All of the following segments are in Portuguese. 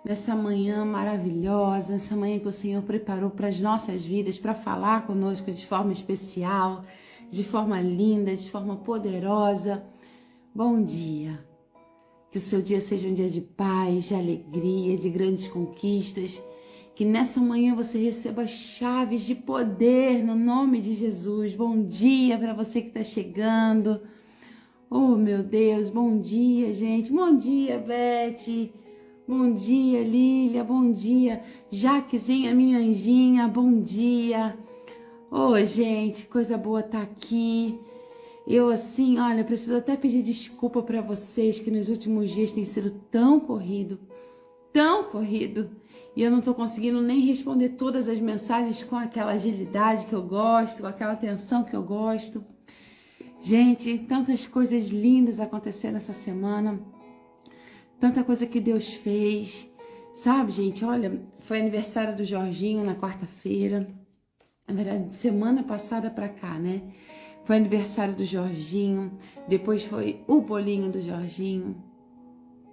nessa manhã maravilhosa, essa manhã que o Senhor preparou para as nossas vidas, para falar conosco de forma especial, de forma linda, de forma poderosa. Bom dia. Que o seu dia seja um dia de paz, de alegria, de grandes conquistas. Que nessa manhã você receba chaves de poder no nome de Jesus. Bom dia para você que está chegando. Oh, meu Deus, bom dia, gente. Bom dia, Beth. Bom dia, Lília. Bom dia, Jaquezinha, minha anjinha. Bom dia. Oh, gente, coisa boa tá aqui. Eu assim, olha, preciso até pedir desculpa para vocês que nos últimos dias tem sido tão corrido, e eu não tô conseguindo nem responder todas as mensagens com aquela agilidade que eu gosto, com aquela atenção que eu gosto. Gente, tantas coisas lindas aconteceram essa semana, tanta coisa que Deus fez, sabe, gente? Olha, foi aniversário do Jorginho na quarta-feira, na verdade, de semana passada pra cá, né? Foi aniversário do Jorginho, depois foi o bolinho do Jorginho,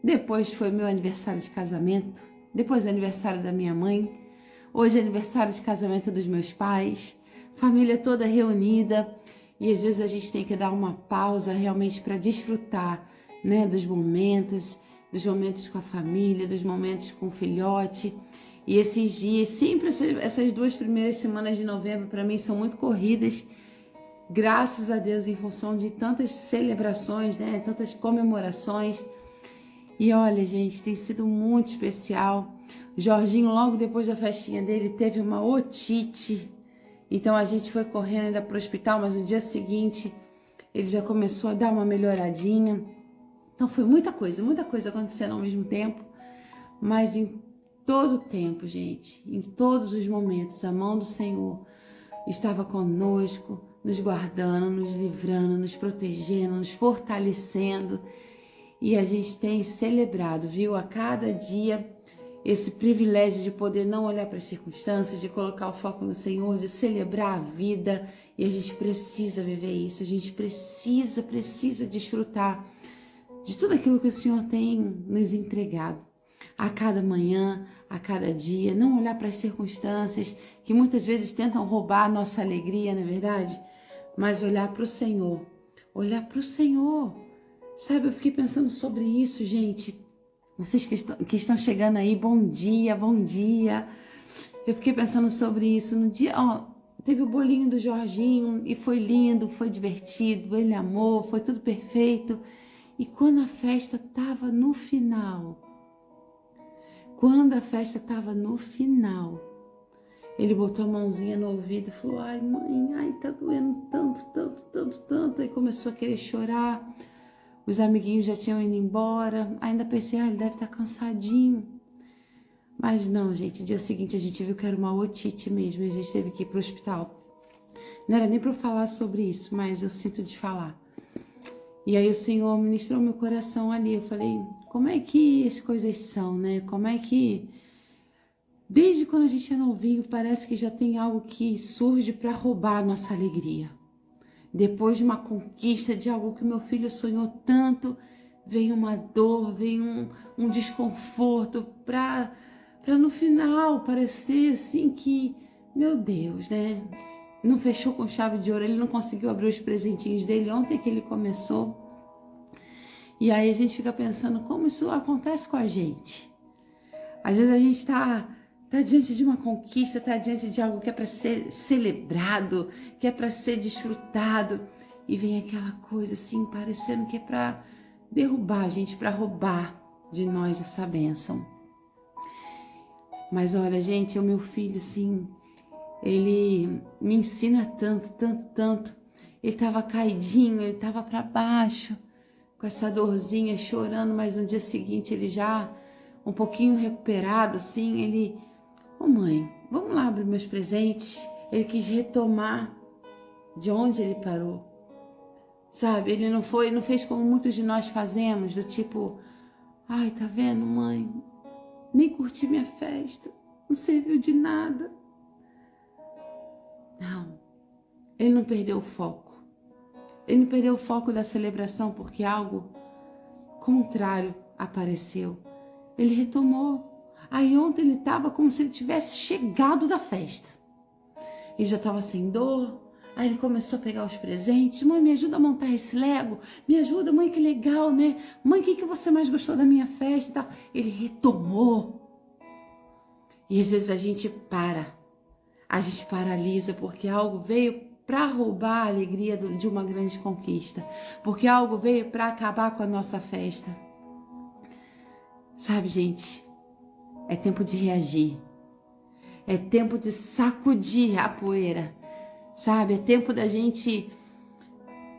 depois foi meu aniversário de casamento, depois aniversário da minha mãe, hoje é aniversário de casamento dos meus pais, família toda reunida, e às vezes a gente tem que dar uma pausa realmente para desfrutar, né, dos momentos com a família, dos momentos com o filhote. E esses dias, sempre essas 2 primeiras semanas de novembro para mim são muito corridas, graças a Deus, em função de tantas celebrações, né, tantas comemorações. E olha, gente, tem sido muito especial. O Jorginho, logo depois da festinha dele, teve uma otite. Então a gente foi correndo ainda para o hospital, mas no dia seguinte ele já começou a dar uma melhoradinha. Então foi muita coisa acontecendo ao mesmo tempo. Mas em todo o tempo, gente, em todos os momentos, a mão do Senhor estava conosco, nos guardando, nos livrando, nos protegendo, nos fortalecendo. E a gente tem celebrado, viu, a cada dia esse privilégio de poder não olhar para as circunstâncias, de colocar o foco no Senhor, de celebrar a vida. E a gente precisa viver isso, a gente precisa desfrutar de tudo aquilo que o Senhor tem nos entregado. A cada manhã, a cada dia, não olhar para as circunstâncias que muitas vezes tentam roubar a nossa alegria, não é verdade? Mas olhar para o Senhor, olhar para o Senhor. Sabe, eu fiquei pensando sobre isso, gente. Vocês que estão chegando aí, bom dia, bom dia. Eu fiquei pensando sobre isso no dia, ó, teve o bolinho do Jorginho e foi lindo, foi divertido, ele amou, foi tudo perfeito. E quando a festa estava no final, ele botou a mãozinha no ouvido e falou: ai, mãe, ai, tá doendo tanto. Aí começou a querer chorar. Os amiguinhos já tinham ido embora. Ainda pensei, ele deve estar cansadinho. Mas não, gente, dia seguinte a gente viu que era uma otite mesmo e a gente teve que ir pro hospital. Não era nem para eu falar sobre isso, mas eu sinto de falar. E aí o Senhor ministrou meu coração ali. Eu falei, como é que as coisas são, né? Como é que, desde quando a gente é novinho, parece que já tem algo que surge para roubar a nossa alegria. Depois de uma conquista, de algo que meu filho sonhou tanto, vem uma dor, vem um desconforto para no final parecer assim que, meu Deus, né? Não fechou com chave de ouro, ele não conseguiu abrir os presentinhos dele ontem que ele começou. E aí a gente fica pensando como isso acontece com a gente. Às vezes a gente tá diante de uma conquista, tá diante de algo que é para ser celebrado, que é para ser desfrutado, e vem aquela coisa assim, parecendo que é para derrubar a gente, para roubar de nós essa bênção. Mas olha, gente, o meu filho, assim, ele me ensina tanto. Ele tava caidinho, ele tava para baixo, com essa dorzinha, chorando, mas no dia seguinte ele já um pouquinho recuperado, assim, ele... Ô mãe, vamos lá abrir meus presentes. Ele quis retomar de onde ele parou. Sabe, ele não fez como muitos de nós fazemos, do tipo, ai, tá vendo, mãe? Nem curti minha festa, não serviu de nada. Não, ele não perdeu o foco. Ele não perdeu o foco da celebração porque algo contrário apareceu. Ele retomou. Aí ontem ele estava como se ele tivesse chegado da festa. Ele já estava sem dor. Aí ele começou a pegar os presentes. Mãe, me ajuda a montar esse Lego. Me ajuda, mãe, que legal, né? Mãe, o que você mais gostou da minha festa e tal? Ele retomou. E às vezes a gente paralisa porque algo veio para roubar a alegria de uma grande conquista. Porque algo veio para acabar com a nossa festa. Sabe, gente? É tempo de reagir. É tempo de sacudir a poeira. Sabe? É tempo da gente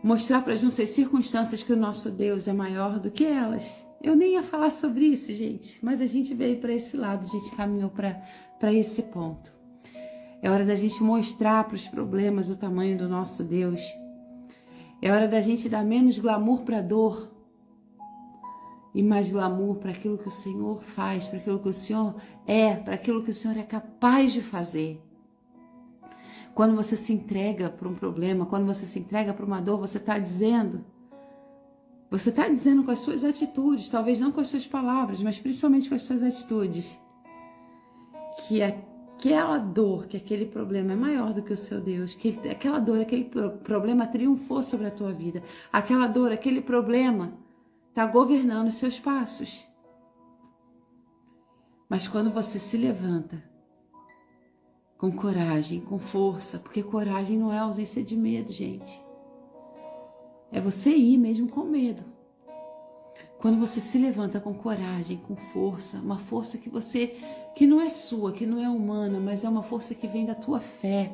mostrar para as nossas circunstâncias que o nosso Deus é maior do que elas. Eu nem ia falar sobre isso, gente. Mas a gente veio para esse lado. A gente caminhou para esse ponto. É hora da gente mostrar para os problemas o tamanho do nosso Deus. É hora da gente dar menos glamour para a dor e mais glamour para aquilo que o Senhor faz, para aquilo que o Senhor é, para aquilo que o Senhor é capaz de fazer. Quando você se entrega para um problema, quando você se entrega para uma dor, você está dizendo com as suas atitudes, talvez não com as suas palavras, mas principalmente com as suas atitudes, que aquela dor, que aquele problema é maior do que o seu Deus, que aquela dor, aquele problema triunfou sobre a tua vida, aquela dor, aquele problema está governando os seus passos. Mas quando você se levanta com coragem, com força, porque coragem não é ausência de medo, gente. É você ir mesmo com medo. Quando você se levanta com coragem, com força, uma força que não é sua, que não é humana, mas é uma força que vem da tua fé.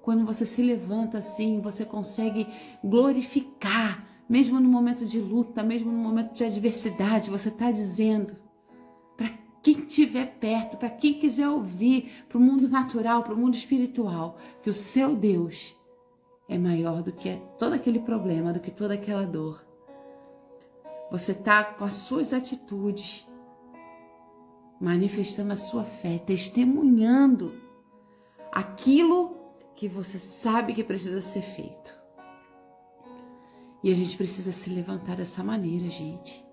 Quando você se levanta assim, você consegue glorificar, mesmo no momento de luta, mesmo no momento de adversidade, você está dizendo para quem estiver perto, para quem quiser ouvir, para o mundo natural, para o mundo espiritual, que o seu Deus é maior do que todo aquele problema, do que toda aquela dor. Você está com as suas atitudes, manifestando a sua fé, testemunhando aquilo que você sabe que precisa ser feito. E a gente precisa se levantar dessa maneira, gente.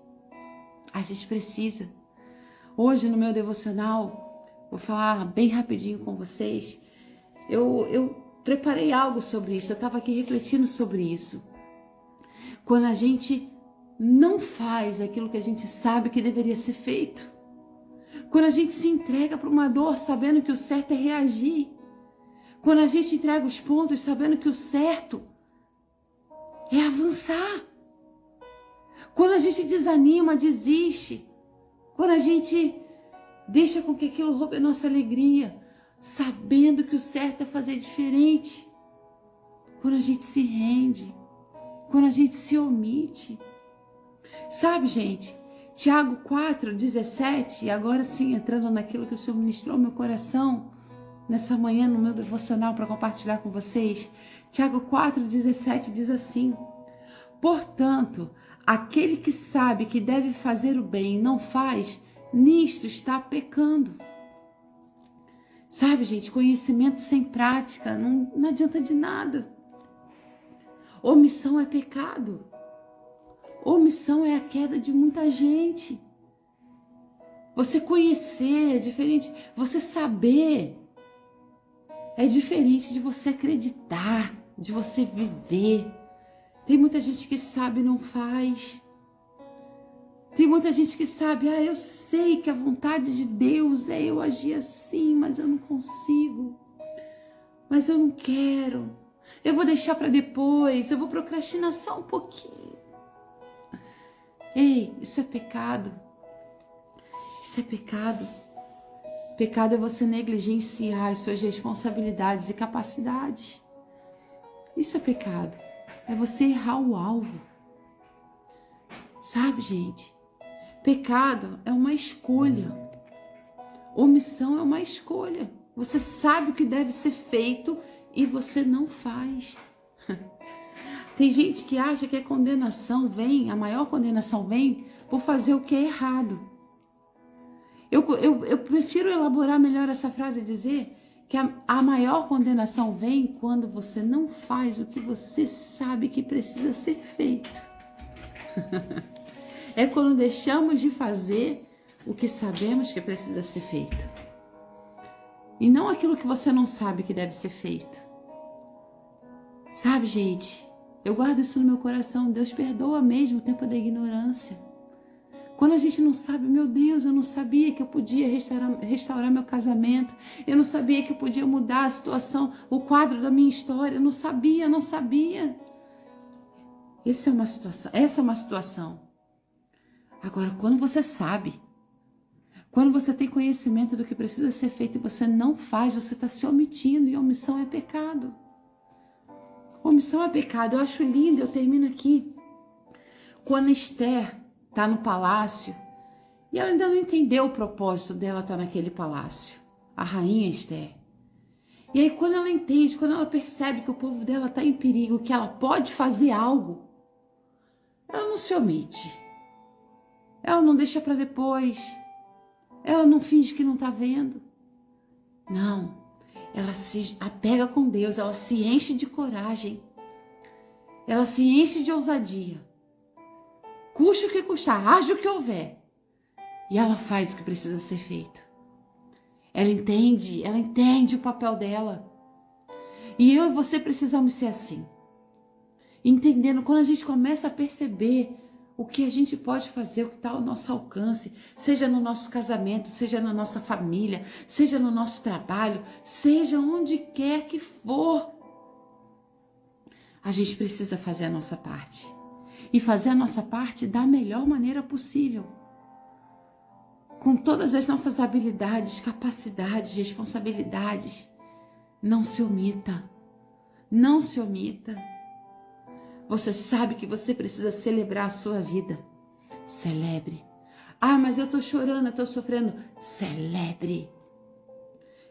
A gente precisa. Hoje no meu devocional, vou falar bem rapidinho com vocês. Eu preparei algo sobre isso, eu estava aqui refletindo sobre isso. Quando a gente não faz aquilo que a gente sabe que deveria ser feito. Quando a gente se entrega para uma dor sabendo que o certo é reagir. Quando a gente entrega os pontos sabendo que o certo é avançar. Quando a gente desanima, desiste. Quando a gente deixa com que aquilo roube a nossa alegria, sabendo que o certo é fazer diferente. Quando a gente se rende. Quando a gente se omite. Sabe, gente, Tiago 4:17, agora sim, entrando naquilo que o Senhor ministrou ao meu coração, nessa manhã no meu devocional para compartilhar com vocês, Tiago 4:17 diz assim: portanto, aquele que sabe que deve fazer o bem e não faz, nisto está pecando. Sabe, gente, conhecimento sem prática não adianta de nada. Omissão é pecado. Omissão é a queda de muita gente. Você conhecer é diferente. Você saber é diferente de você acreditar, de você viver. Tem muita gente que sabe e não faz. Tem muita gente que sabe, eu sei que a vontade de Deus é eu agir assim, mas eu não consigo. Mas eu não quero. Eu vou deixar para depois, eu vou procrastinar só um pouquinho. Ei, isso é pecado. Isso é pecado. Pecado é você negligenciar as suas responsabilidades e capacidades. Isso é pecado. É você errar o alvo. Sabe, gente? Pecado é uma escolha. Omissão é uma escolha. Você sabe o que deve ser feito e você não faz. Tem gente que acha que a condenação vem, a maior condenação vem por fazer o que é errado. Eu prefiro elaborar melhor essa frase e dizer que a maior condenação vem quando você não faz o que você sabe que precisa ser feito. É quando deixamos de fazer o que sabemos que precisa ser feito. E não aquilo que você não sabe que deve ser feito. Sabe, gente, eu guardo isso no meu coração. Deus perdoa mesmo o tempo da ignorância. Quando a gente não sabe, meu Deus, eu não sabia que eu podia restaurar meu casamento. Eu não sabia que eu podia mudar a situação, o quadro da minha história. Eu não sabia. Essa é uma situação. Agora, quando você sabe, quando você tem conhecimento do que precisa ser feito e você não faz, você está se omitindo, e omissão é pecado. Omissão é pecado. Eu acho lindo, eu termino aqui. Quando Esther está no palácio, e ela ainda não entendeu o propósito dela estar naquele palácio, a rainha Esther. E aí quando ela entende, quando ela percebe que o povo dela está em perigo, que ela pode fazer algo, ela não se omite. Ela não deixa para depois. Ela não finge que não está vendo. Não. Ela se apega com Deus, ela se enche de coragem. Ela se enche de ousadia. Custe o que custar, haja o que houver. E ela faz o que precisa ser feito. Ela entende o papel dela. E eu e você precisamos ser assim. Entendendo, quando a gente começa a perceber o que a gente pode fazer, o que está ao nosso alcance, seja no nosso casamento, seja na nossa família, seja no nosso trabalho, seja onde quer que for, a gente precisa fazer a nossa parte. E fazer a nossa parte da melhor maneira possível. Com todas as nossas habilidades, capacidades, responsabilidades. Não se omita. Não se omita. Você sabe que você precisa celebrar a sua vida. Celebre. Ah, mas eu estou chorando, eu estou sofrendo. Celebre.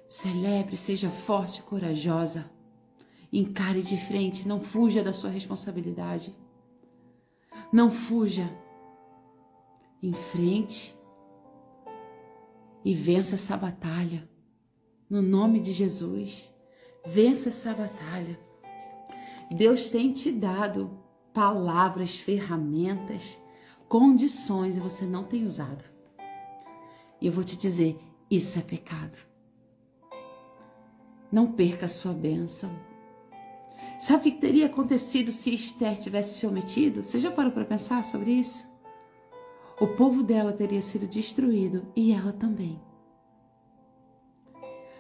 Celebre, seja forte e corajosa. Encare de frente, não fuja da sua responsabilidade. Não fuja. Enfrente e vença essa batalha. No nome de Jesus, vença essa batalha. Deus tem te dado palavras, ferramentas, condições e você não tem usado. E eu vou te dizer, isso é pecado. Não perca a sua bênção. Sabe o que teria acontecido se Esther tivesse se omitido? Você já parou para pensar sobre isso? O povo dela teria sido destruído e ela também.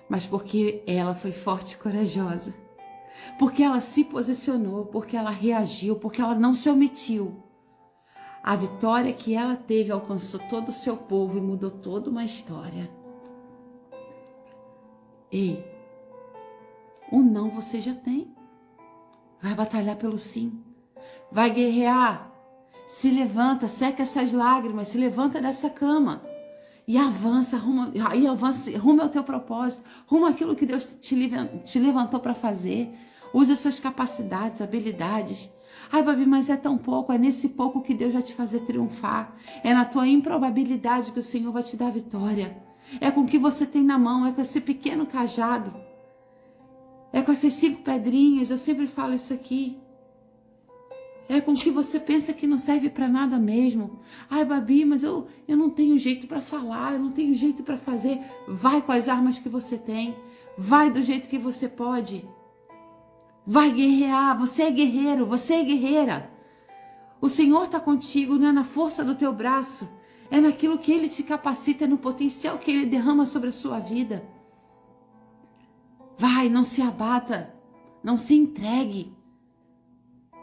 Mas porque ela foi forte e corajosa, porque ela se posicionou, porque ela reagiu, porque ela não se omitiu, a vitória que ela teve alcançou todo o seu povo e mudou toda uma história. Ei, o não você já tem. Vai batalhar pelo sim. Vai guerrear. Se levanta, seca essas lágrimas, se levanta dessa cama e avança, rumo ao teu propósito, rumo àquilo que Deus te levantou para fazer. Use as suas capacidades, habilidades. Ai, Babi, mas é tão pouco, é nesse pouco que Deus vai te fazer triunfar. É na tua improbabilidade que o Senhor vai te dar vitória. É com o que você tem na mão, é com esse pequeno cajado. É com essas 5 pedrinhas, eu sempre falo isso aqui. É com o que você pensa que não serve para nada mesmo. Ai, Babi, mas eu não tenho jeito para falar, eu não tenho jeito para fazer. Vai com as armas que você tem. Vai do jeito que você pode. Vai guerrear, você é guerreiro, você é guerreira. O Senhor está contigo, não é na força do teu braço. É naquilo que Ele te capacita, é no potencial que Ele derrama sobre a sua vida. Vai, não se abata, não se entregue.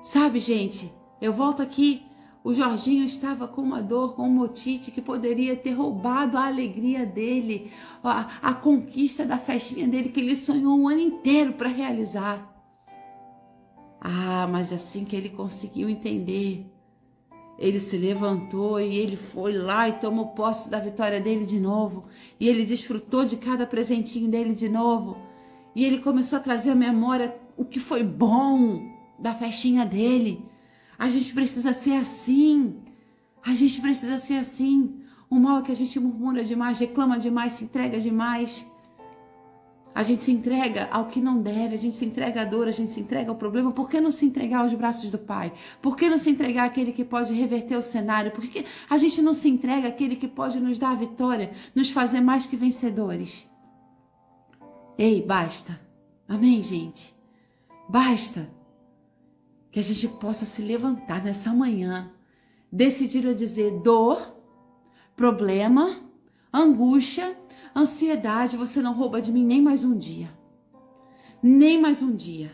Sabe, gente, eu volto aqui, o Jorginho estava com uma dor, com uma otite que poderia ter roubado a alegria dele, a conquista da festinha dele que ele sonhou um ano inteiro para realizar. Ah, mas assim que ele conseguiu entender, ele se levantou e ele foi lá e tomou posse da vitória dele de novo. E ele desfrutou de cada presentinho dele de novo. E ele começou a trazer à memória o que foi bom da festinha dele. A gente precisa ser assim. A gente precisa ser assim. O mal é que a gente murmura demais, reclama demais, se entrega demais. A gente se entrega ao que não deve, a gente se entrega à dor, a gente se entrega ao problema. Por que não se entregar aos braços do Pai? Por que não se entregar àquele que pode reverter o cenário? Por que a gente não se entrega àquele que pode nos dar a vitória, nos fazer mais que vencedores? Ei, basta. Amém, gente? Basta que a gente possa se levantar nessa manhã, decidir a dizer dor, problema, angústia, ansiedade, você não rouba de mim nem mais um dia. Nem mais um dia.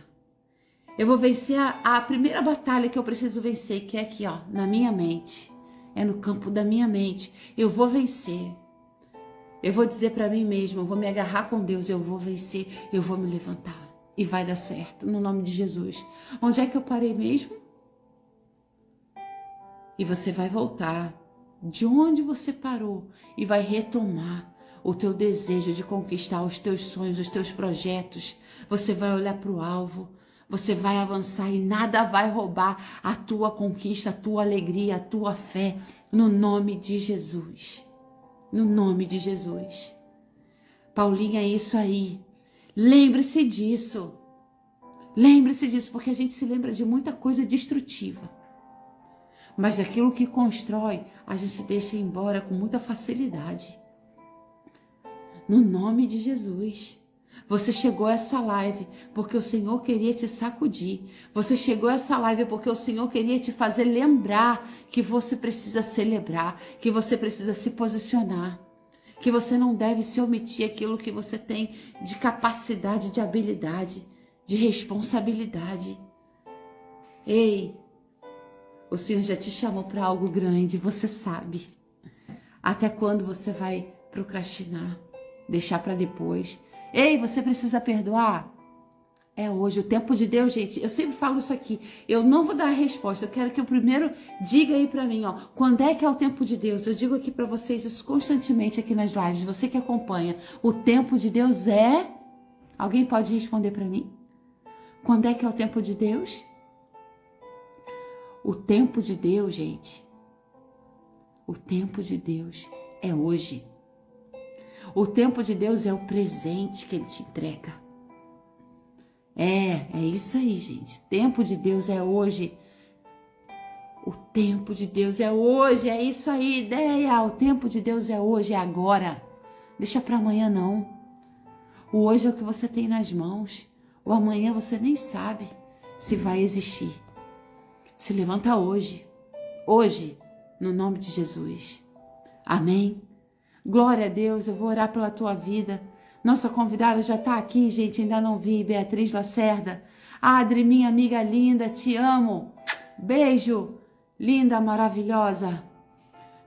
Eu vou vencer a primeira batalha que eu preciso vencer, que é aqui, ó, na minha mente. É no campo da minha mente. Eu vou vencer. Eu vou dizer para mim mesmo, eu vou me agarrar com Deus, eu vou vencer, eu vou me levantar. E vai dar certo, no nome de Jesus. Onde é que eu parei mesmo? E você vai voltar de onde você parou e vai retomar o teu desejo de conquistar os teus sonhos, os teus projetos. Você vai olhar para o alvo, você vai avançar e nada vai roubar a tua conquista, a tua alegria, a tua fé, no nome de Jesus. No nome de Jesus. Paulinha, é isso aí. Lembre-se disso. Lembre-se disso, porque a gente se lembra de muita coisa destrutiva. Mas daquilo que constrói, a gente deixa embora com muita facilidade. No nome de Jesus. Você chegou a essa live porque o Senhor queria te sacudir. Você chegou a essa live porque o Senhor queria te fazer lembrar que você precisa celebrar, que você precisa se posicionar, que você não deve se omitir aquilo que você tem de capacidade, de habilidade, de responsabilidade. Ei, o Senhor já te chamou para algo grande, você sabe. Até quando você vai procrastinar? Deixar para depois. Ei, você precisa perdoar? É hoje, o tempo de Deus, gente. Eu sempre falo isso aqui. Eu não vou dar a resposta. Eu quero que o primeiro diga aí para mim, ó. Quando é que é o tempo de Deus? Eu digo aqui para vocês isso constantemente aqui nas lives. Você que acompanha. O tempo de Deus é... Alguém pode responder para mim? Quando é que é o tempo de Deus? O tempo de Deus, gente. O tempo de Deus é hoje. O tempo de Deus é o presente que Ele te entrega. É isso aí, gente. O tempo de Deus é hoje. O tempo de Deus é hoje. É isso aí, ideia. O tempo de Deus é hoje, é agora. Deixa para amanhã, não. O hoje é o que você tem nas mãos. O amanhã você nem sabe se vai existir. Se levanta hoje. Hoje, no nome de Jesus. Amém. Glória a Deus, eu vou orar pela tua vida. Nossa convidada já está aqui, gente, ainda não vi. Beatriz Lacerda. Adri, minha amiga linda, te amo. Beijo, linda, maravilhosa.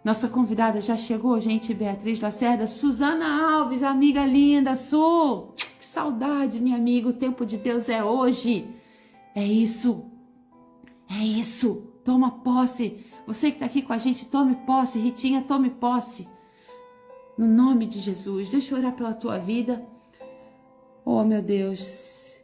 Nossa convidada já chegou, gente, Beatriz Lacerda. Suzana Alves, amiga linda, Su. Que saudade, minha amiga, o tempo de Deus é hoje. É isso. É isso. Toma posse. Você que está aqui com a gente, tome posse. Ritinha, tome posse. No nome de Jesus, deixa eu orar pela tua vida. Oh, meu Deus.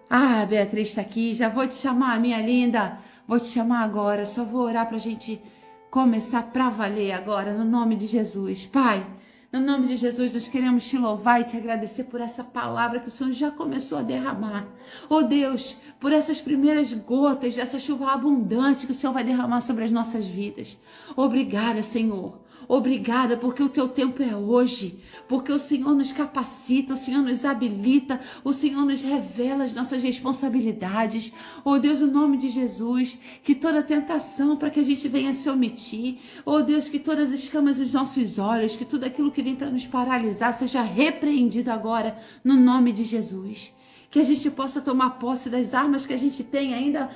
Ah, Beatriz está aqui. Já vou te chamar, minha linda. Vou te chamar agora. Só vou orar para a gente começar para valer agora, no nome de Jesus. Pai, no nome de Jesus, nós queremos te louvar e te agradecer por essa palavra que o Senhor já começou a derramar. Oh, Deus, por essas primeiras gotas dessa chuva abundante que o Senhor vai derramar sobre as nossas vidas. Obrigada, Senhor. Obrigada, porque o teu tempo é hoje, porque o Senhor nos capacita, o Senhor nos habilita, o Senhor nos revela as nossas responsabilidades. Oh Deus, no nome de Jesus, que toda tentação para que a gente venha se omitir, oh Deus, que todas as escamas dos nossos olhos, que tudo aquilo que vem para nos paralisar seja repreendido agora, no nome de Jesus. Que a gente possa tomar posse das armas que a gente tem, ainda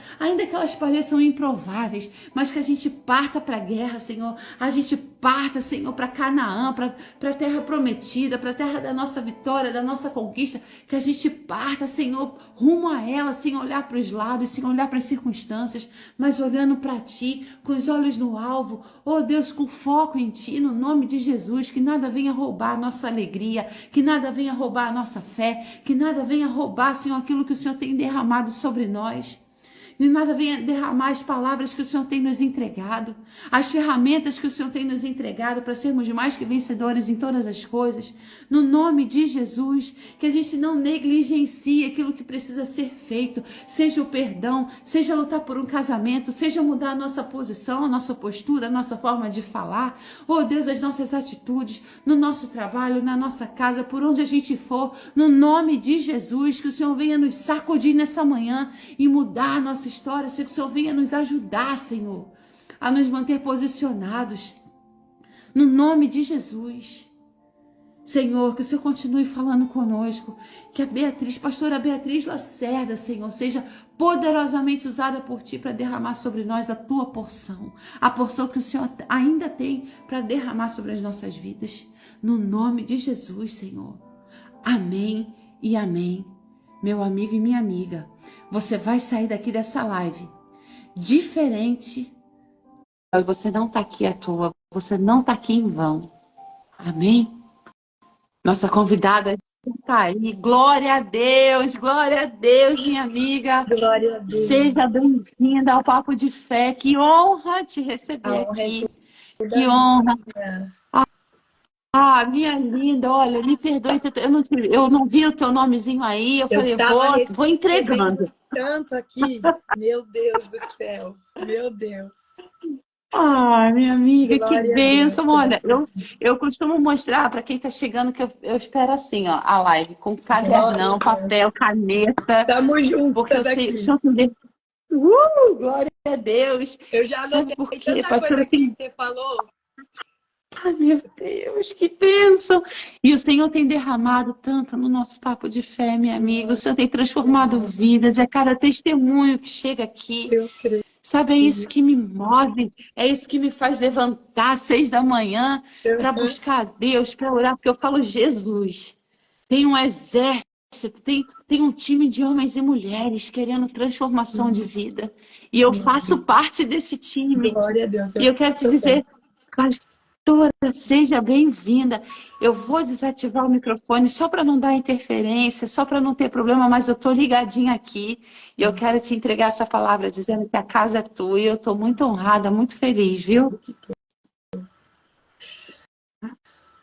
que elas pareçam improváveis, mas que a gente parta para a guerra, Senhor. A gente parta, Senhor, para Canaã, para a terra prometida, para a terra da nossa vitória, da nossa conquista. Que a gente parta, Senhor, rumo a ela, sem olhar para os lados, sem olhar para as circunstâncias, mas olhando para Ti, com os olhos no alvo. Oh Deus, com foco em Ti, no nome de Jesus. Que nada venha roubar a nossa alegria, que nada venha roubar a nossa fé, que nada venha roubar, Senhor, aquilo que o Senhor tem derramado sobre nós. nem nada venha derramar as palavras que o Senhor tem nos entregado, as ferramentas que o Senhor tem nos entregado para sermos mais que vencedores em todas as coisas. No nome de Jesus, que a gente não negligencie aquilo que precisa ser feito, seja o perdão, seja lutar por um casamento, seja mudar a nossa posição, a nossa postura, a nossa forma de falar, oh Deus, as nossas atitudes, no nosso trabalho, na nossa casa, por onde a gente for, no nome de Jesus, que o Senhor venha nos sacudir nessa manhã e mudar a nossa história, que o Senhor venha nos ajudar, Senhor, a nos manter posicionados, no nome de Jesus. Senhor, que o Senhor continue falando conosco, que a Beatriz, pastora Beatriz Lacerda, Senhor, seja poderosamente usada por Ti para derramar sobre nós a Tua porção, a porção que o Senhor ainda tem para derramar sobre as nossas vidas, no nome de Jesus, Senhor. Amém e amém. Meu amigo e minha amiga, você vai sair daqui dessa live diferente. Você não está aqui à toa, você não está aqui em vão. Amém? Nossa convidada está aí. Glória a Deus, minha amiga. Glória a Deus. Seja bem-vinda ao Papo de Fé. Que honra te receber A honra aqui. É Que honra. Minha linda, olha, me perdoe, eu não vi o teu nomezinho aí, eu falei, vou entregando. Tanto aqui, meu Deus do céu, meu Deus. Minha amiga, Glória que a bênção. Deus, Olha, eu costumo mostrar para quem está chegando que eu espero assim, ó, a live, com cadernão, papel, caneta. Estamos juntas porque eu sei, aqui. o Senhor glória a Deus. Eu já anotei por quê? tanta coisa Assim, que você falou. Ai, meu Deus, que bênção! E o Senhor tem derramado tanto no nosso papo de fé, minha amiga. O Senhor tem transformado vidas. É cada testemunho que chega aqui. Eu creio. Sabe, é isso que me move. É isso que me faz levantar às 6 da manhã para buscar a Deus, para orar. Porque eu falo, Jesus, tem um exército, tem um time de homens e mulheres querendo transformação de vida. E eu faço parte desse time. Glória a Deus. E eu quero te dizer, pastora, seja bem-vinda. Eu vou desativar o microfone só para não dar interferência, só para não ter problema, mas eu estou ligadinha aqui e eu quero te entregar essa palavra dizendo que a casa é tua e eu estou muito honrada, muito feliz, viu?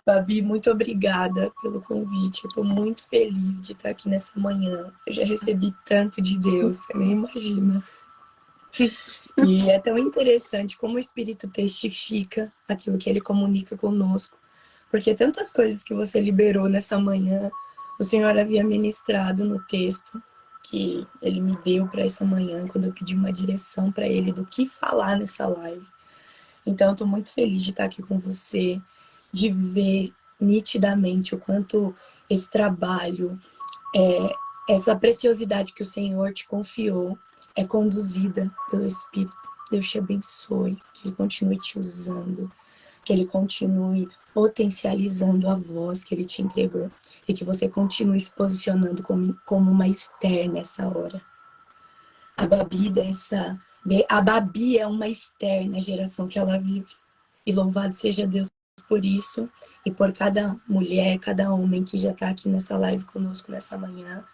Babi, muito obrigada pelo convite. Eu estou muito feliz de estar aqui nessa manhã. Eu já recebi tanto de Deus, você nem imagina. E é tão interessante como o Espírito testifica aquilo que ele comunica conosco. Porque tantas coisas que você liberou nessa manhã, o Senhor havia ministrado no texto que ele me deu para essa manhã, quando eu pedi uma direção para ele do que falar nessa live. Então, eu estou muito feliz de estar aqui com você, de ver nitidamente o quanto esse trabalho, essa preciosidade que o Senhor te confiou, é conduzida pelo Espírito. Deus te abençoe, que Ele continue te usando, que Ele continue potencializando a voz que Ele te entregou e que você continue se posicionando como uma Esther nessa hora. A Babi é uma Esther na geração que ela vive. E louvado seja Deus por isso e por cada mulher, cada homem que já está aqui nessa live conosco nessa manhã.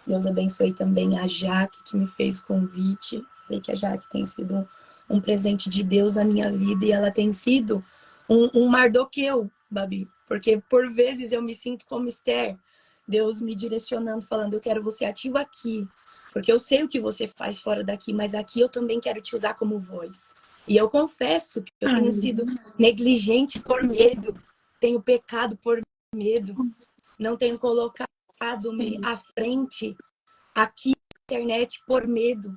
Deus abençoe também a Jaque, que me fez o convite. Falei que a Jaque tem sido um presente de Deus na minha vida e ela tem sido um Mardoqueu, Babi. Porque por vezes eu me sinto como Esther, Deus me direcionando, falando, eu quero você ativo aqui, porque eu sei o que você faz fora daqui, mas aqui eu também quero te usar como voz. E eu confesso que eu tenho sido negligente por medo, tenho pecado por medo, não tenho colocado à frente aqui na internet por medo.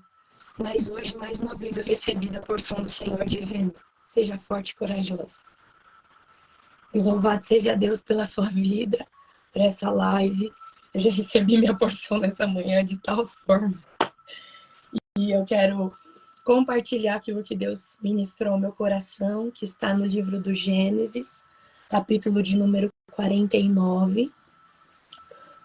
Mas hoje, mais uma vez, eu recebi da porção do Senhor dizendo, seja forte e corajoso. E louvado seja Deus pela sua vida, por essa live. Eu já recebi minha porção nessa manhã de tal forma. E eu quero compartilhar aquilo que Deus ministrou ao meu coração, que está no livro do Gênesis, capítulo de número 49.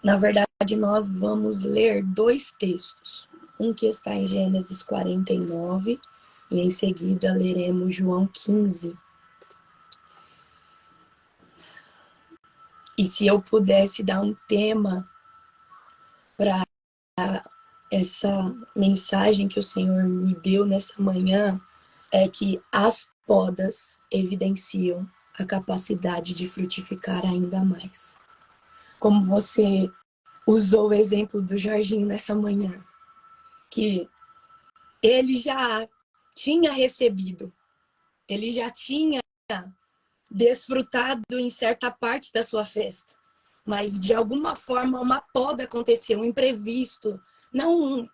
Na verdade, nós vamos ler dois textos. Um que está em Gênesis 49 e em seguida leremos João 15. E se eu pudesse dar um tema para essa mensagem que o Senhor me deu nessa manhã é que as podas evidenciam a capacidade de frutificar ainda mais. Como você usou o exemplo do Jorginho nessa manhã, que ele já tinha recebido, ele já tinha desfrutado em certa parte da sua festa, mas de alguma forma uma poda aconteceu, um imprevisto, não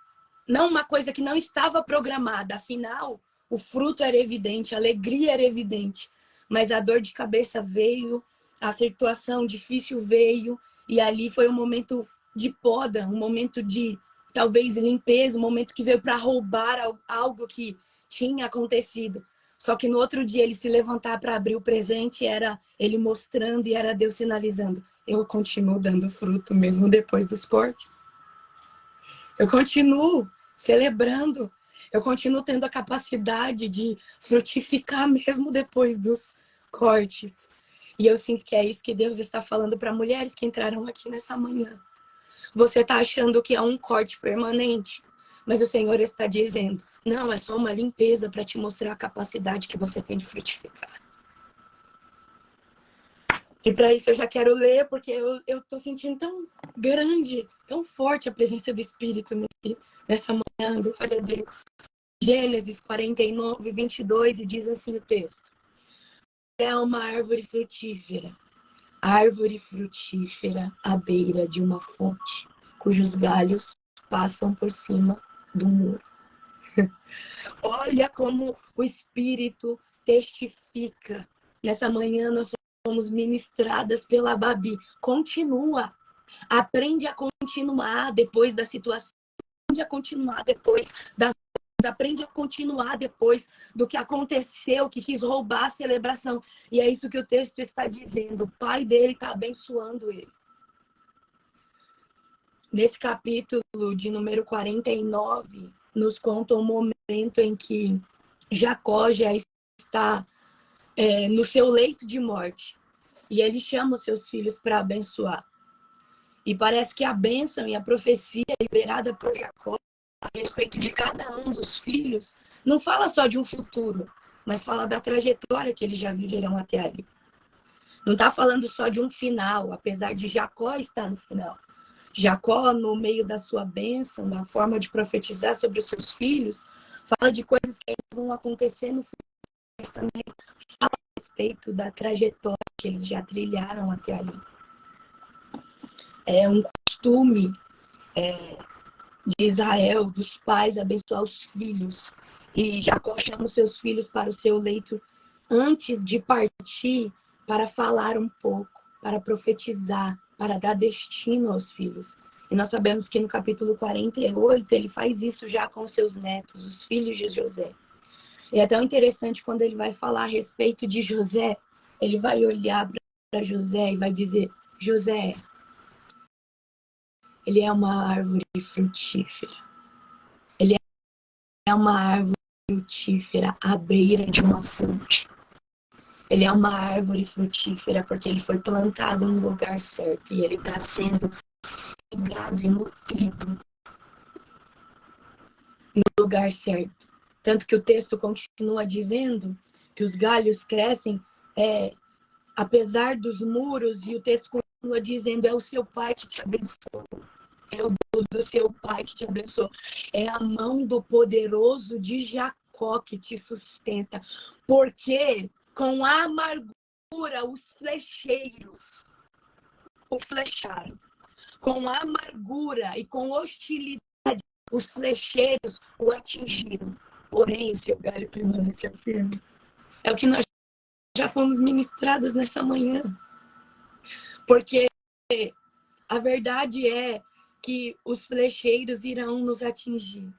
uma coisa que não estava programada, afinal o fruto era evidente, a alegria era evidente, mas a dor de cabeça veio, a situação difícil veio, e ali foi um momento de poda, um momento de talvez limpeza, um momento que veio para roubar algo que tinha acontecido. Só que no outro dia ele se levantar para abrir o presente, era ele mostrando e era Deus sinalizando: eu continuo dando fruto mesmo depois dos cortes. Eu continuo celebrando, eu continuo tendo a capacidade de frutificar mesmo depois dos cortes. E eu sinto que é isso que Deus está falando para mulheres que entraram aqui nessa manhã. Você está achando que é um corte permanente, mas o Senhor está dizendo: não, é só uma limpeza para te mostrar a capacidade que você tem de frutificar. E para isso eu já quero ler, porque eu estou sentindo tão grande, tão forte a presença do Espírito nessa manhã. Glória a Deus. Gênesis 49, 22, e diz assim o texto: é uma árvore frutífera à beira de uma fonte, cujos galhos passam por cima do muro. Olha como o Espírito testifica. Nessa manhã nós somos ministradas pela Babi. Continua. Aprende a continuar depois da situação. Aprende a continuar depois das coisas. Aprende a continuar depois do que aconteceu, que quis roubar a celebração. E é isso que o texto está dizendo. O pai dele está abençoando ele. Nesse capítulo de número 49, nos conta um momento em que Jacó já está no seu leito de morte. E ele chama os seus filhos para abençoar. E parece que a bênção e a profecia liberada por Jacó a respeito de cada um dos filhos não fala só de um futuro, mas fala da trajetória que eles já viverão até ali. Não está falando só de um final, apesar de Jacó estar no final. Jacó, no meio da sua bênção, da forma de profetizar sobre os seus filhos, fala de coisas que ainda vão acontecer no futuro, mas também fala a respeito da trajetória que eles já trilharam até ali. É um costume de Israel, dos pais, abençoar os filhos. E Jacó chama os seus filhos para o seu leito antes de partir, para falar um pouco, para profetizar, para dar destino aos filhos. E nós sabemos que no capítulo 48 ele faz isso já com seus netos, os filhos de José. E é tão interessante quando ele vai falar a respeito de José, ele vai olhar para José e vai dizer: José, ele é uma árvore frutífera. Ele é uma árvore frutífera à beira de uma fonte. Ele é uma árvore frutífera porque ele foi plantado no lugar certo e ele está sendo regado e nutrido no lugar certo. Tanto que o texto continua dizendo que os galhos crescem apesar dos muros, e o texto continua dizendo: é o seu pai que te abençoa. É o Deus do seu pai que te abençoa. É a mão do poderoso de Jacó que te sustenta. Porque com a amargura os flecheiros o flecharam. Com amargura e com hostilidade os flecheiros o atingiram. Porém, o seu galho permanece firme. É o que nós já fomos ministrados nessa manhã. Porque a verdade é que os flecheiros irão nos atingir.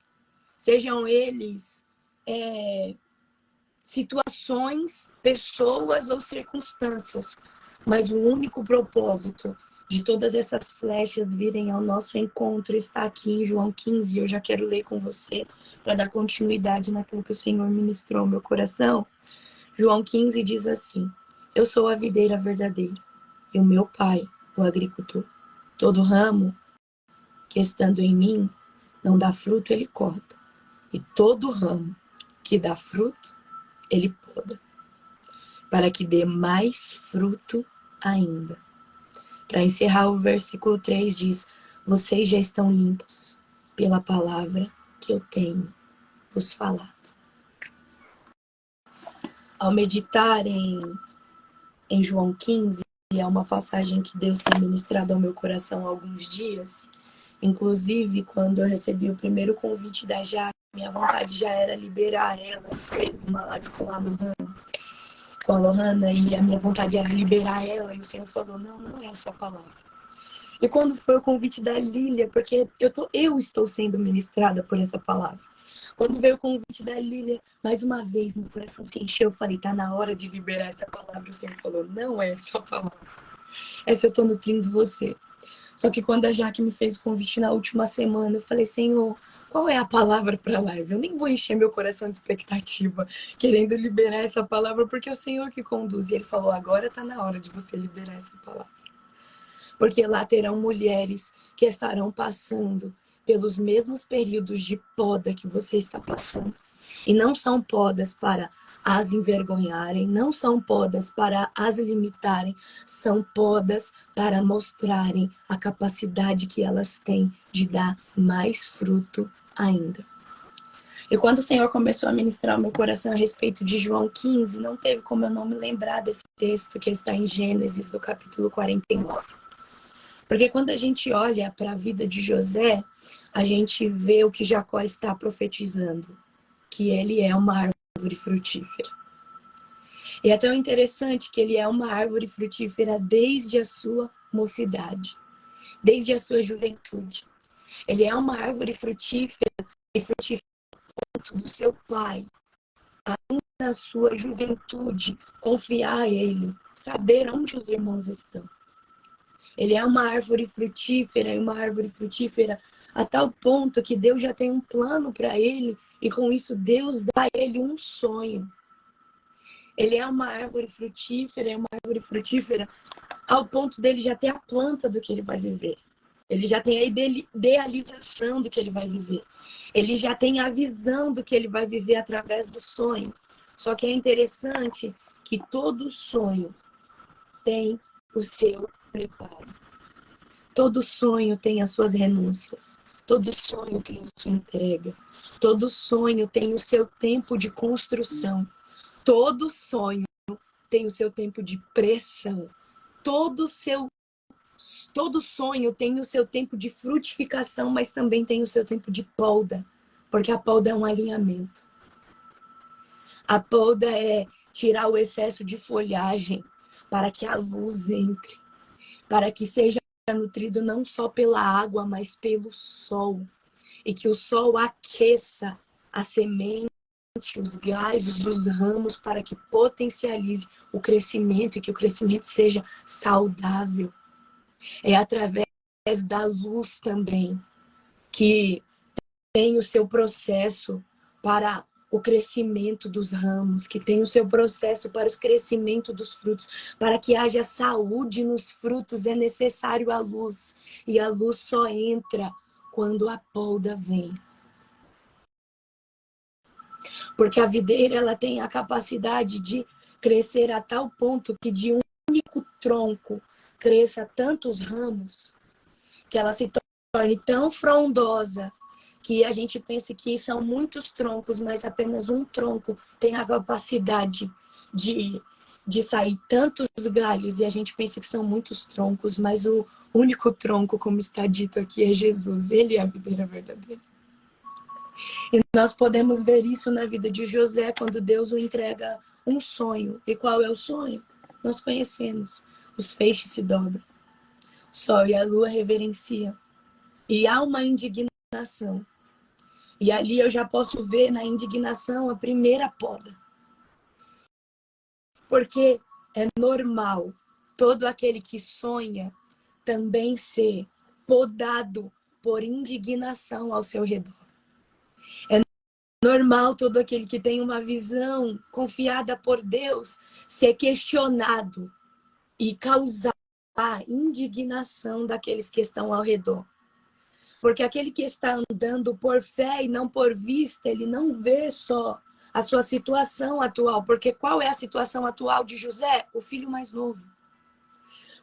Sejam eles situações, pessoas ou circunstâncias. Mas o único propósito de todas essas flechas virem ao nosso encontro está aqui em João 15. Eu já quero ler com você para dar continuidade naquilo que o Senhor ministrou ao meu coração. João 15 diz assim: eu sou a videira verdadeira e o meu pai, o agricultor. Todo ramo que estando em mim não dá fruto, ele corta. E todo ramo que dá fruto, ele poda, para que dê mais fruto ainda. Para encerrar, o versículo 3 diz: vocês já estão limpos pela palavra que eu tenho vos falado. Ao meditar em João 15, é uma passagem que Deus tem ministrado ao meu coração há alguns dias. Inclusive, quando eu recebi o primeiro convite da Jaque, minha vontade já era liberar ela. Foi uma live com a Lohana, e a minha vontade era liberar ela. E o Senhor falou: não, não é a sua palavra. E quando foi o convite da Lília, porque eu estou sendo ministrada por essa palavra. Quando veio o convite da Lília, mais uma vez, meu coração se encheu. Eu falei: tá na hora de liberar essa palavra. O Senhor falou: não é a sua palavra. Essa eu estou nutrindo você. Só que quando a Jaque me fez o convite na última semana, eu falei: Senhor, qual é a palavra para a live? Eu nem vou encher meu coração de expectativa, querendo liberar essa palavra, porque é o Senhor que conduz. E ele falou: agora está na hora de você liberar essa palavra. Porque lá terão mulheres que estarão passando pelos mesmos períodos de poda que você está passando. E não são podas para as envergonharem, não são podas para as limitarem, são podas para mostrarem a capacidade que elas têm de dar mais fruto ainda. E quando o Senhor começou a ministrar o meu coração a respeito de João 15, não teve como eu não me lembrar desse texto que está em Gênesis, do capítulo 49. Porque quando a gente olha para a vida de José, a gente vê o que Jacó está profetizando, que ele é uma árvore frutífera. E é tão interessante que ele é uma árvore frutífera desde a sua mocidade, desde a sua juventude. Ele é uma árvore frutífera e frutífera do seu pai, ainda na sua juventude, confiar a ele, saber onde os irmãos estão. Ele é uma árvore frutífera, e uma árvore frutífera a tal ponto que Deus já tem um plano para ele, e com isso Deus dá a ele um sonho. Ele é uma árvore frutífera ao ponto dele já ter a planta do que ele vai viver. Ele já tem a idealização do que ele vai viver. Ele já tem a visão do que ele vai viver através do sonho. Só que é interessante que todo sonho tem o seu preparo. Todo sonho tem as suas renúncias. Todo sonho tem a sua entrega. Todo sonho tem o seu tempo de construção. Todo sonho tem o seu tempo de pressão. Todo sonho tem o seu tempo de frutificação, mas também tem o seu tempo de poda, porque a poda é um alinhamento. A poda é tirar o excesso de folhagem para que a luz entre, para que seja nutrido não só pela água, mas pelo sol, e que o sol aqueça a semente, os galhos, os ramos, para que potencialize o crescimento e que o crescimento seja saudável. É através da luz também que tem o seu processo para o crescimento dos ramos, que tem o seu processo para o crescimento dos frutos. Para que haja saúde nos frutos é necessário a luz, e a luz só entra quando a poda vem. Porque a videira ela tem a capacidade de crescer a tal ponto que de um único tronco cresça tantos ramos, que ela se torne tão frondosa que a gente pensa que são muitos troncos, mas apenas um tronco tem a capacidade de sair tantos galhos, e a gente pensa que são muitos troncos, mas o único tronco, como está dito aqui, é Jesus. Ele é a videira verdadeira. E nós podemos ver isso na vida de José, quando Deus o entrega um sonho. E qual é o sonho? Nós conhecemos. Os feixes se dobram, o sol e a lua reverenciam. E há uma indignação. E ali eu já posso ver na indignação a primeira poda. Porque é normal todo aquele que sonha também ser podado por indignação ao seu redor. É normal todo aquele que tem uma visão confiada por Deus ser questionado e causar a indignação daqueles que estão ao redor. Porque aquele que está andando por fé e não por vista, ele não vê só a sua situação atual. Porque qual é a situação atual de José? O filho mais novo.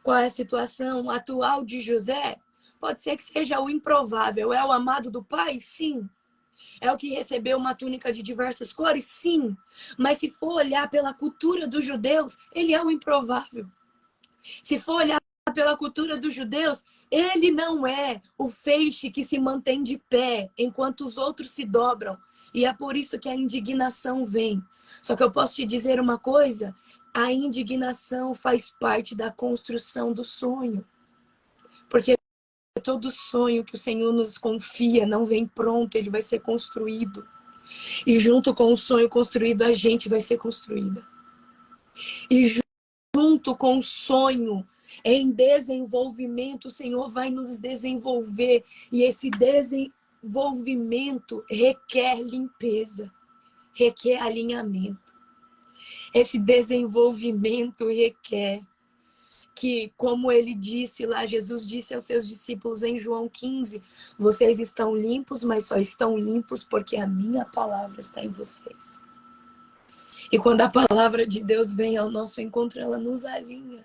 Qual é a situação atual de José? Pode ser que seja o improvável. É o amado do pai? Sim. É o que recebeu uma túnica de diversas cores? Sim. Mas se for olhar pela cultura dos judeus, ele é o improvável. Se for olhar pela cultura dos judeus, ele não é o feixe que se mantém de pé enquanto os outros se dobram. E é por isso que a indignação vem. Só que eu posso te dizer uma coisa: a indignação faz parte da construção do sonho. Porque todo sonho que o Senhor nos confia não vem pronto, ele vai ser construído. E junto com o sonho construído, a gente vai ser construída. E junto com o sonho em desenvolvimento, o Senhor vai nos desenvolver. E esse desenvolvimento requer limpeza, requer alinhamento. Esse desenvolvimento requer que, como ele disse lá, Jesus disse aos seus discípulos em João 15, vocês estão limpos, mas só estão limpos porque a minha palavra está em vocês. E quando a palavra de Deus vem ao nosso encontro, ela nos alinha.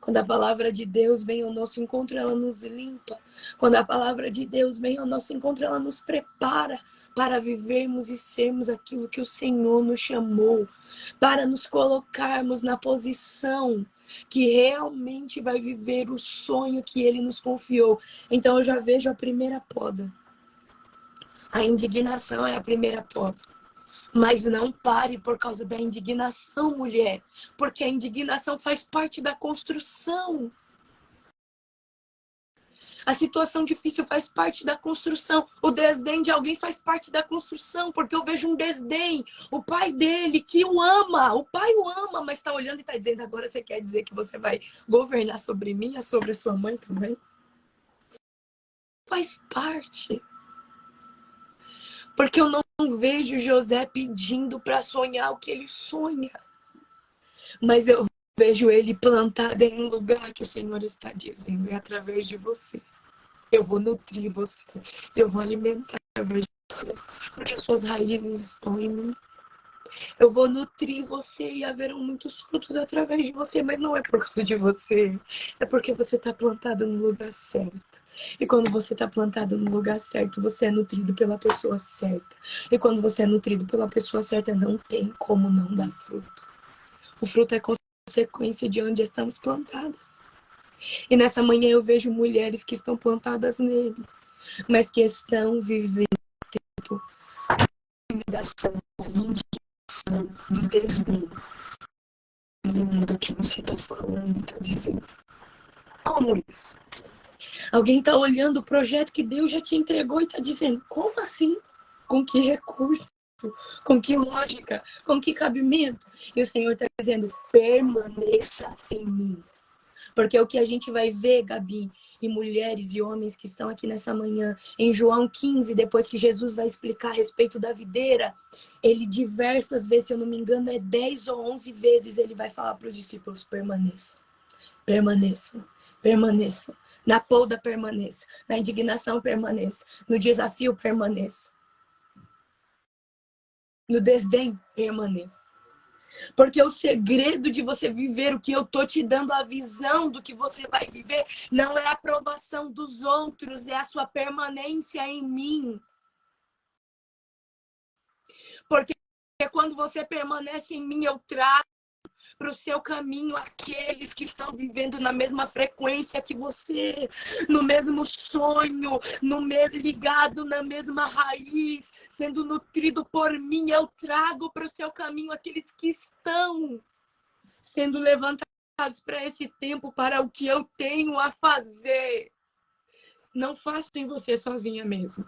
Quando a palavra de Deus vem ao nosso encontro, ela nos limpa. Quando a palavra de Deus vem ao nosso encontro, ela nos prepara para vivermos e sermos aquilo que o Senhor nos chamou, para nos colocarmos na posição que realmente vai viver o sonho que Ele nos confiou. Então eu já vejo a primeira poda. A indignação é a primeira poda. Mas não pare por causa da indignação, mulher. Porque a indignação faz parte da construção. A situação difícil faz parte da construção. O desdém de alguém faz parte da construção. Porque eu vejo um desdém. O pai dele, que o ama. O pai o ama, mas está olhando e está dizendo: agora você quer dizer que você vai governar sobre mim e sobre a sua mãe também? Faz parte. Porque eu não vejo José pedindo para sonhar o que ele sonha. Mas eu vejo ele plantado em um lugar que o Senhor está dizendo: é através de você. Eu vou nutrir você. Eu vou alimentar através de você. Porque as suas raízes estão em mim. Eu vou nutrir você e haverão muitos frutos através de você. Mas não é por causa de você. É porque você está plantado no lugar certo. E quando você está plantado no lugar certo, você é nutrido pela pessoa certa. E quando você é nutrido pela pessoa certa, não tem como não dar fruto. O fruto é consequência de onde estamos plantadas. E nessa manhã eu vejo mulheres que estão plantadas nele, mas que estão vivendo tempo de intimidação, indignação, de desdém. Do que você está falando, está dizendo. Como isso? Alguém está olhando o projeto que Deus já te entregou e está dizendo: como assim? Com que recurso? Com que lógica? Com que cabimento? E o Senhor está dizendo: permaneça em mim. Porque o que a gente vai ver, Gabi, e mulheres e homens que estão aqui nessa manhã, em João 15, depois que Jesus vai explicar a respeito da videira, ele diversas vezes, se eu não me engano, 10 ou 11 vezes, ele vai falar para os discípulos: permaneçam, permaneçam, permaneçam. Na poda, permaneça. Na indignação, permaneça. No desafio, permaneça. No desdém, permaneça. Porque o segredo de você viver o que eu tô te dando, a visão do que você vai viver, não é a aprovação dos outros, é a sua permanência em mim. Porque quando você permanece em mim, eu trago para o seu caminho aqueles que estão vivendo na mesma frequência que você, no mesmo sonho, no mesmo ligado na mesma raiz, sendo nutrido por mim. Eu trago para o seu caminho aqueles que estão sendo levantados para esse tempo, para o que eu tenho a fazer. Não faço em você sozinha mesmo.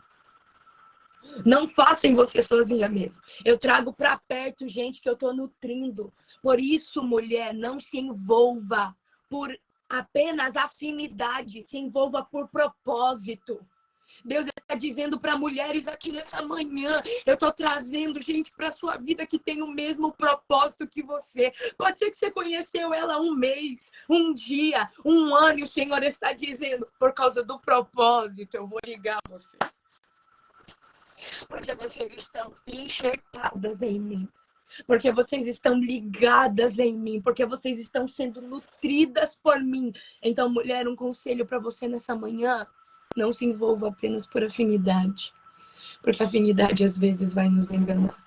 Não faço em você sozinha mesmo. Eu trago para perto gente que eu estou nutrindo. Por isso, mulher, não se envolva por apenas afinidade. Se envolva por propósito. Deus está dizendo para mulheres aqui nessa manhã, eu estou trazendo gente para a sua vida que tem o mesmo propósito que você. Pode ser que você conheceu ela um mês, um dia, um ano, e o Senhor está dizendo, por causa do propósito, eu vou ligar você. Porque vocês estão enxertadas em mim. Porque vocês estão ligadas em mim. Porque vocês estão sendo nutridas por mim. Então, mulher, um conselho para você nessa manhã. Não se envolva apenas por afinidade. Porque a afinidade às vezes vai nos enganar.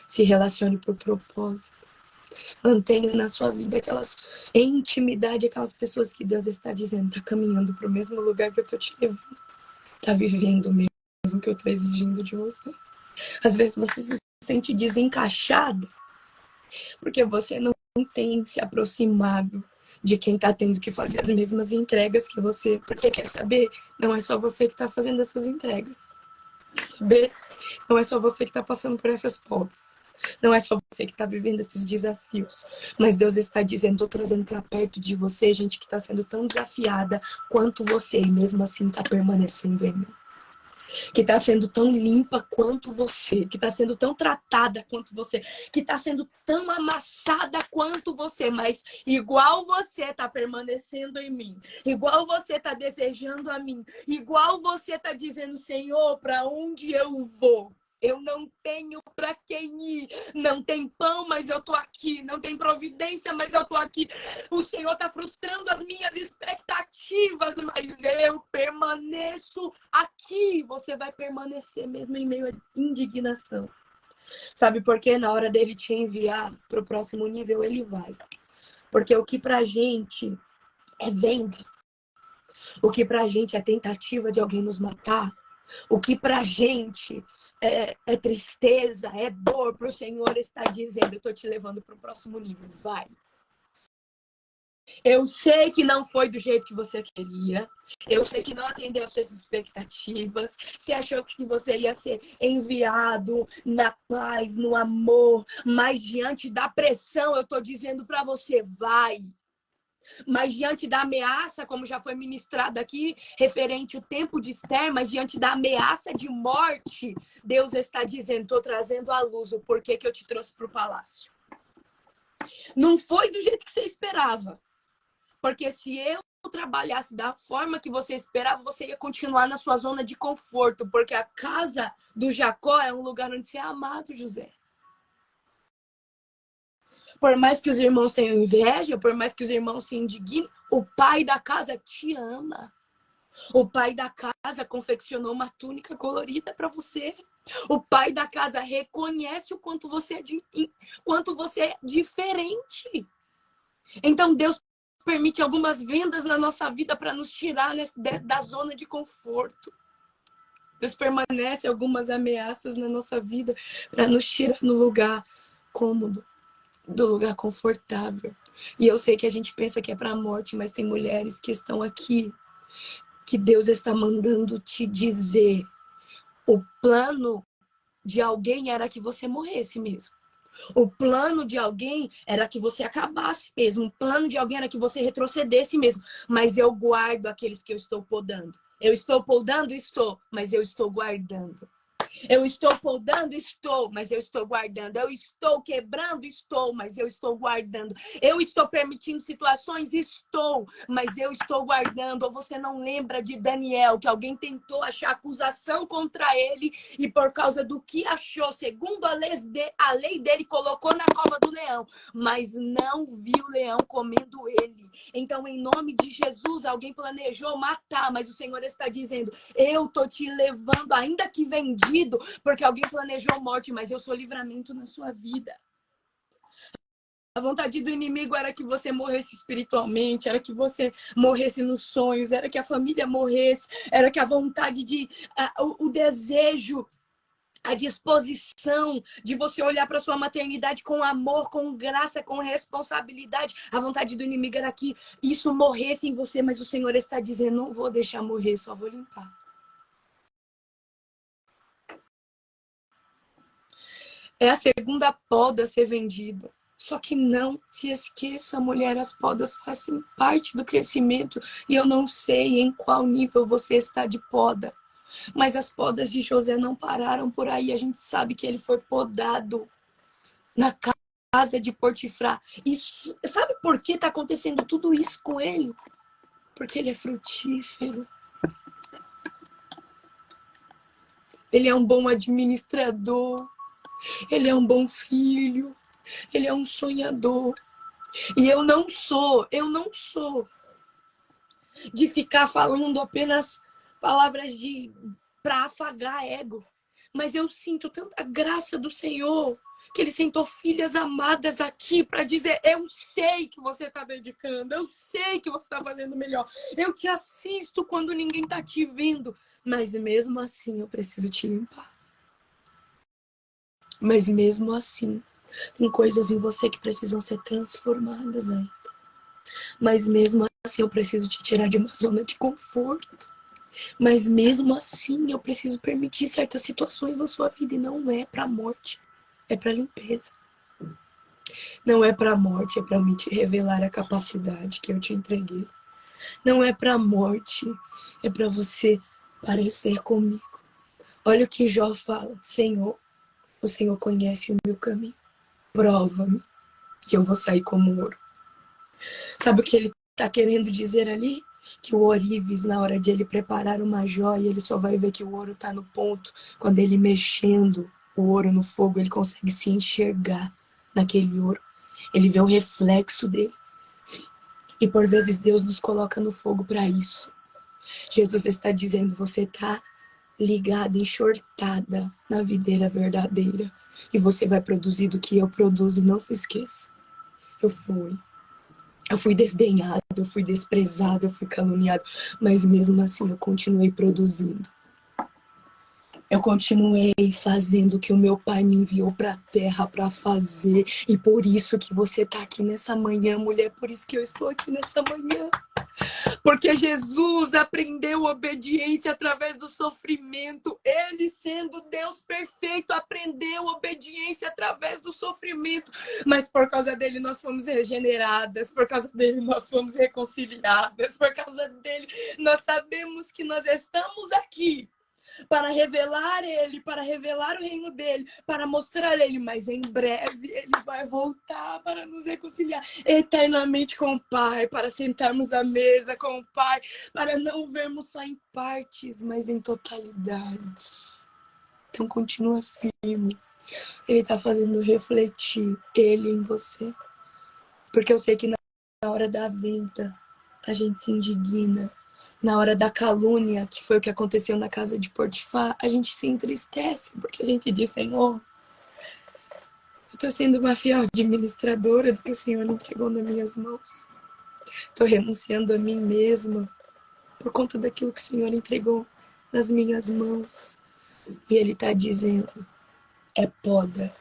Se relacione por propósito. Mantenha na sua vida aquelas em intimidade, aquelas pessoas que Deus está dizendo, está caminhando para o mesmo lugar que eu estou te levando. Está vivendo o mesmo que eu estou exigindo de você. Às vezes você se sente desencaixada porque você não tem se aproximado de quem está tendo que fazer as mesmas entregas que você. Porque quer saber? Não é só você que está fazendo essas entregas. Quer saber? Não é só você que está passando por essas provas. Não é só você que está vivendo esses desafios. Mas Deus está dizendo, estou trazendo para perto de você gente que está sendo tão desafiada quanto você. E mesmo assim está permanecendo em mim. Que está sendo tão limpa quanto você, que está sendo tão tratada quanto você, que está sendo tão amassada quanto você, mas igual você está permanecendo em mim, igual você está desejando a mim, igual você está dizendo, Senhor, para onde eu vou? Eu não tenho para quem ir. Não tem pão, mas eu tô aqui. Não tem providência, mas eu tô aqui. O Senhor está frustrando as minhas expectativas, mas eu permaneço aqui. Você vai permanecer mesmo em meio à indignação. Sabe por quê? Na hora dele te enviar para o próximo nível, ele vai. Porque o que pra gente é venda. O que pra gente é tentativa de alguém nos matar. O que pra gente é tristeza, é dor, para o Senhor está dizendo, eu estou te levando para o próximo nível, vai. Eu sei que não foi do jeito que você queria, eu sei que não atendeu às suas expectativas, você achou que você ia ser enviado na paz, no amor, mas diante da pressão, eu estou dizendo para você, vai. Mas diante da ameaça, como já foi ministrado aqui, referente ao tempo de Esther, mas diante da ameaça de morte, Deus está dizendo, estou trazendo à luz o porquê que eu te trouxe para o palácio. Não foi do jeito que você esperava. Porque se eu trabalhasse da forma que você esperava, você ia continuar na sua zona de conforto. Porque a casa do Jacó é um lugar onde você é amado, José. Por mais que os irmãos tenham inveja, por mais que os irmãos se indignem, o pai da casa te ama. O pai da casa confeccionou uma túnica colorida para você. O pai da casa reconhece o quanto você é diferente. Então Deus permite algumas vendas na nossa vida para nos tirar da zona de conforto. Deus permanece algumas ameaças na nossa vida para nos tirar no lugar cômodo, do lugar confortável. E eu sei que a gente pensa que é para a morte, mas tem mulheres que estão aqui, que Deus está mandando te dizer. O plano de alguém era que você morresse mesmo. O plano de alguém era que você acabasse mesmo. O plano de alguém era que você retrocedesse mesmo. Mas eu guardo aqueles que eu estou podando. Eu estou podando? Estou. Mas eu estou guardando. Eu estou podando? Estou, mas eu estou guardando. Eu estou quebrando? Estou, mas eu estou guardando. Eu estou permitindo situações? Estou, mas eu estou guardando. Ou você não lembra de Daniel, que alguém tentou achar acusação contra ele e por causa do que achou, segundo a lei dele, colocou na cova do leão, mas não viu o leão comendo ele. Então, em nome de Jesus, alguém planejou matar, mas o Senhor está dizendo, eu estou te levando, ainda que vendido, porque alguém planejou morte, mas eu sou livramento na sua vida. A vontade do inimigo era que você morresse espiritualmente, era que você morresse nos sonhos, era que a família morresse, era que a vontade o desejo, a disposição de você olhar para sua maternidade com amor, com graça, com responsabilidade. A vontade do inimigo era que isso morresse em você, mas o Senhor está dizendo, não vou deixar morrer, só vou limpar. É a segunda poda a ser vendido. Só que não se esqueça, mulher, as podas fazem parte do crescimento. E eu não sei em qual nível você está de poda. Mas as podas de José não pararam por aí. A gente sabe que ele foi podado na casa de Potifar. Isso, sabe por que está acontecendo tudo isso com ele? Porque ele é frutífero. Ele é um bom administrador. Ele é um bom filho. Ele é um sonhador. E eu não sou de ficar falando apenas palavras para afagar ego. Mas eu sinto tanta graça do Senhor que Ele sentou filhas amadas aqui para dizer: eu sei que você está dedicando, eu sei que você está fazendo melhor, eu te assisto quando ninguém está te vendo, mas mesmo assim eu preciso te limpar. Mas mesmo assim, tem coisas em você que precisam ser transformadas ainda. Mas mesmo assim eu preciso te tirar de uma zona de conforto. Mas mesmo assim eu preciso permitir certas situações na sua vida. E não é para morte, é para limpeza. Não é para morte, é para me te revelar a capacidade que eu te entreguei. Não é para morte, é para você parecer comigo. Olha o que Jó fala: Senhor, o Senhor conhece o meu caminho. Prova-me que eu vou sair como ouro. Sabe o que ele está querendo dizer ali? Que o ourives, na hora de ele preparar uma joia, ele só vai ver que o ouro está no ponto. Quando ele mexendo o ouro no fogo, ele consegue se enxergar naquele ouro. Ele vê o reflexo dele. E por vezes Deus nos coloca no fogo para isso. Jesus está dizendo: você está ligada, enxortada na videira verdadeira. E você vai produzir do que eu produzo. E não se esqueça. Eu fui desdenhado, eu fui desprezado, eu fui caluniado, mas mesmo assim eu continuei produzindo. Eu continuei fazendo o que o meu pai me enviou para a terra para fazer. E por isso que você está aqui nessa manhã, mulher, por isso que eu estou aqui nessa manhã. Porque Jesus aprendeu obediência através do sofrimento. Ele, sendo Deus perfeito, aprendeu obediência através do sofrimento. Mas por causa dele nós fomos regeneradas, por causa dele nós fomos reconciliadas, por causa dele nós sabemos que nós estamos aqui para revelar ele, para revelar o reino dele, para mostrar ele, mas em breve ele vai voltar para nos reconciliar eternamente com o Pai, para sentarmos à mesa com o Pai, para não vermos só em partes, mas em totalidade. Então continua firme. Ele está fazendo refletir ele em você. Porque eu sei que na hora da venda a gente se indigna. Na hora da calúnia, que foi o que aconteceu na casa de Potifar, a gente se entristece, porque a gente diz: Senhor, eu estou sendo uma fiel administradora do que o Senhor entregou nas minhas mãos. Estou renunciando a mim mesma por conta daquilo que o Senhor entregou nas minhas mãos. E Ele está dizendo: é poda,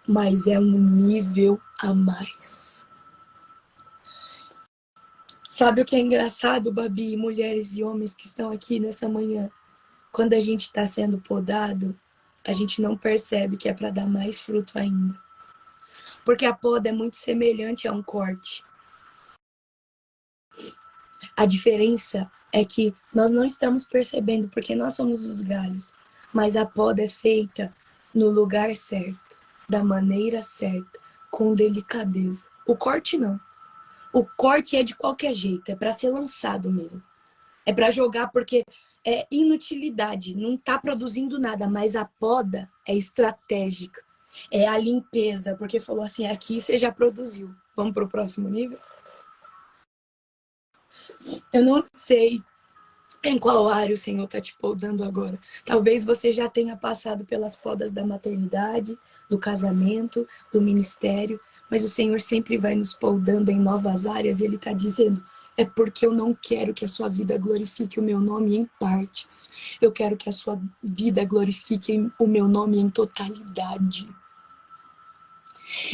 mas é um nível a mais. Sabe o que é engraçado, Babi, mulheres e homens que estão aqui nessa manhã? Quando a gente está sendo podado, a gente não percebe que é para dar mais fruto ainda. Porque a poda é muito semelhante a um corte. A diferença é que nós não estamos percebendo porque nós somos os galhos. Mas a poda é feita no lugar certo, da maneira certa, com delicadeza. O corte não. O corte é de qualquer jeito, é para ser lançado mesmo. É para jogar porque é inutilidade, não está produzindo nada, mas a poda é estratégica. É a limpeza, porque falou assim: aqui você já produziu. Vamos para o próximo nível? Eu não sei em qual área o Senhor está te podando agora. Talvez você já tenha passado pelas podas da maternidade, do casamento, do ministério, mas o Senhor sempre vai nos podando em novas áreas e Ele está dizendo: é porque eu não quero que a sua vida glorifique o meu nome em partes. Eu quero que a sua vida glorifique o meu nome em totalidade.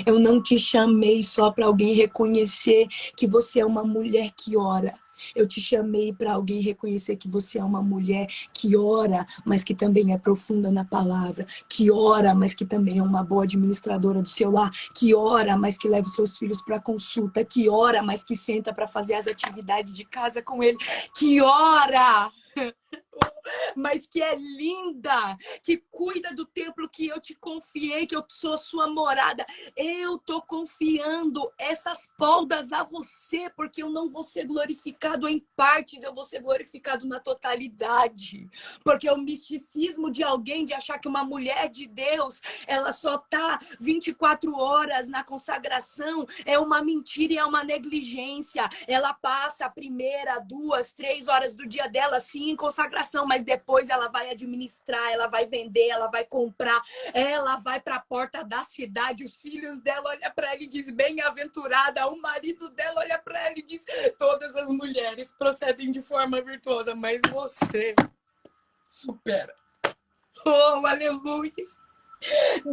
Eu não te chamei só para alguém reconhecer que você é uma mulher que ora. Eu te chamei para alguém reconhecer que você é uma mulher que ora, mas que também é profunda na palavra, que ora, mas que também é uma boa administradora do seu lar, que ora, mas que leva os seus filhos para consulta, que ora, mas que senta para fazer as atividades de casa com ele, que ora, mas que é linda, que cuida do templo que eu te confiei, que eu sou sua morada. Eu tô confiando essas podas a você, porque eu não vou ser glorificado em partes, eu vou ser glorificado na totalidade. Porque o misticismo de alguém de achar que uma mulher de Deus, ela só tá 24 horas na consagração, é uma mentira e é uma negligência. Ela passa a primeira, 2, 3 horas do dia dela, sim, em consagração, mas depois ela vai administrar, ela vai vender, ela vai comprar, ela vai para a porta da cidade, os filhos dela olham para ela e diz bem-aventurada, o marido dela olha para ela e diz todas as mulheres procedem de forma virtuosa, mas você supera. Oh, aleluia!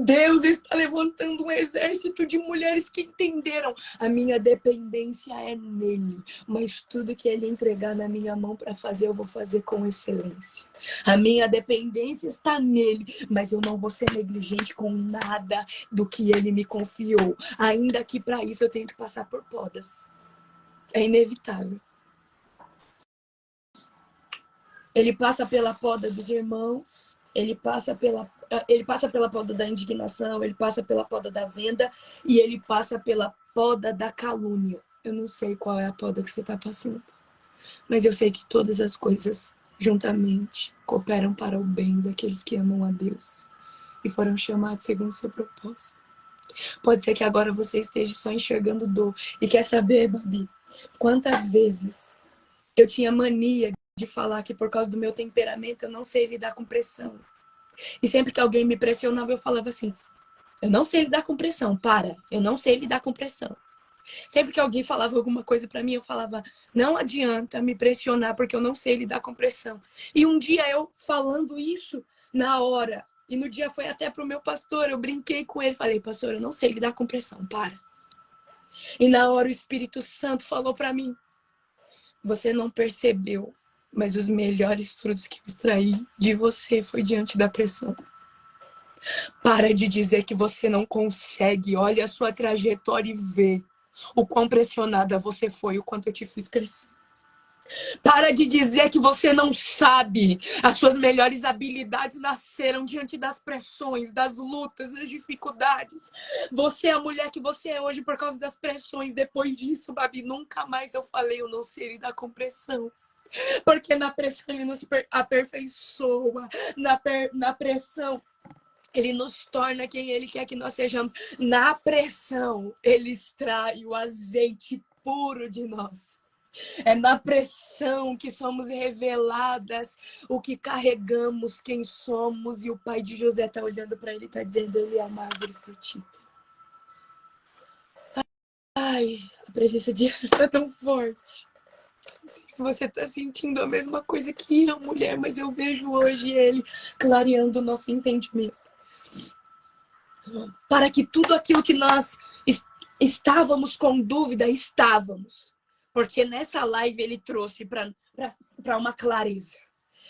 Deus está levantando um exército de mulheres que entenderam. A minha dependência é nele, mas tudo que ele entregar na minha mão para fazer, eu vou fazer com excelência. A minha dependência está nele, mas eu não vou ser negligente com nada do que ele me confiou. Ainda que para isso eu tenho que passar por podas. É inevitável. Ele passa pela poda dos irmãos, ele passa pela poda da indignação, ele passa pela poda da venda e ele passa pela poda da calúnia. Eu não sei qual é a poda que você está passando, mas eu sei que todas as coisas juntamente cooperam para o bem daqueles que amam a Deus e foram chamados segundo o seu propósito. Pode ser que agora você esteja só enxergando dor. E quer saber, Babi, quantas vezes eu tinha mania de falar que por causa do meu temperamento eu não sei lidar com pressão. E sempre que alguém me pressionava, eu falava assim, eu não sei lidar com pressão, eu não sei lidar com pressão. Sempre que alguém falava alguma coisa pra mim, eu falava, não adianta me pressionar porque eu não sei lidar com pressão. E um dia eu falando isso na hora, e no dia foi até pro meu pastor, eu brinquei com ele, falei, pastor, eu não sei lidar com pressão, para. E na hora o Espírito Santo falou pra mim, você não percebeu, mas os melhores frutos que eu extraí de você foi diante da pressão. Para de dizer que você não consegue. Olha a sua trajetória e vê o quão pressionada você foi, o quanto eu te fiz crescer. Para de dizer que você não sabe. As suas melhores habilidades nasceram diante das pressões, das lutas, das dificuldades. Você é a mulher que você é hoje por causa das pressões. Depois disso, Babi, nunca mais eu falei, eu não sei lidar com pressão. Porque na pressão ele nos aperfeiçoa. Na pressão ele nos torna quem ele quer que nós sejamos. Na pressão ele extrai o azeite puro de nós. É na pressão que somos reveladas o que carregamos, quem somos. E o pai de José está olhando para ele e está dizendo, ele é uma árvore frutífera. Ai, a presença de Jesus é tão forte. Não sei se você está sentindo a mesma coisa que eu, mulher, mas eu vejo hoje ele clareando o nosso entendimento. Para que tudo aquilo que nós estávamos com dúvida, estávamos. Porque nessa live ele trouxe para uma clareza.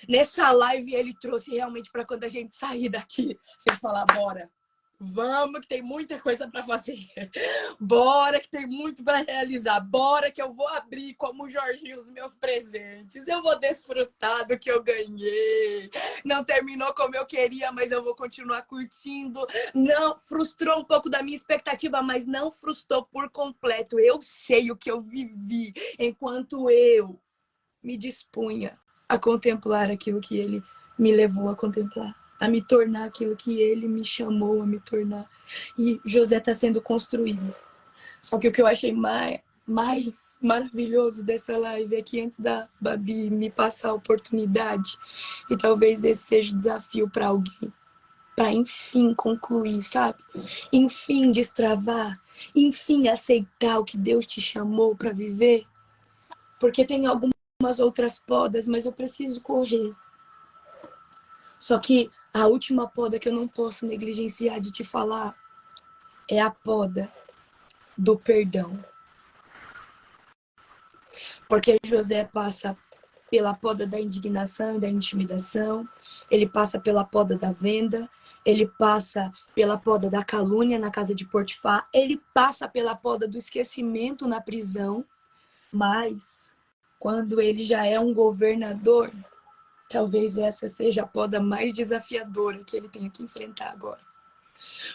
Nessa live ele trouxe realmente para quando a gente sair daqui, a gente falar, bora. Vamos, que tem muita coisa para fazer. Bora, que tem muito para realizar. Bora, que eu vou abrir como o Jorginho os meus presentes. Eu vou desfrutar do que eu ganhei. Não terminou como eu queria, mas eu vou continuar curtindo. Não frustrou um pouco da minha expectativa, mas não frustrou por completo. Eu sei o que eu vivi enquanto eu me dispunha a contemplar aquilo que ele me levou a contemplar, a me tornar aquilo que ele me chamou a me tornar. E José está sendo construído. Só que o que eu achei mais maravilhoso dessa live é que antes da Babi me passar a oportunidade, e talvez esse seja o desafio para alguém, para enfim concluir, sabe? Enfim destravar, enfim aceitar o que Deus te chamou para viver, porque tem algumas outras podas, mas eu preciso correr. Só que a última poda que eu não posso negligenciar de te falar é a poda do perdão. Porque José passa pela poda da indignação e da intimidação, ele passa pela poda da venda, ele passa pela poda da calúnia na casa de Potifar, ele passa pela poda do esquecimento na prisão, mas quando ele já é um governador, Talvez essa seja a poda mais desafiadora que ele tenha que enfrentar agora.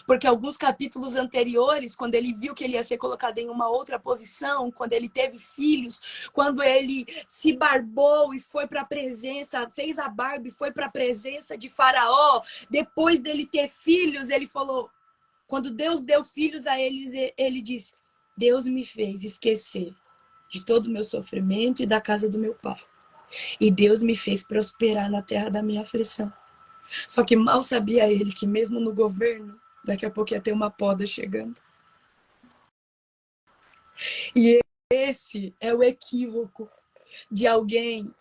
Porque alguns capítulos anteriores, quando ele viu que ele ia ser colocado em uma outra posição, quando ele teve filhos, quando ele se barbou e foi para a presença, fez a barba e foi para a presença de Faraó, depois dele ter filhos, ele falou, quando Deus deu filhos a eles, ele disse, Deus me fez esquecer de todo o meu sofrimento e da casa do meu pai. E Deus me fez prosperar na terra da minha aflição. Só que mal sabia ele que mesmo no governo, daqui a pouco ia ter uma poda chegando. E esse é o equívoco de alguém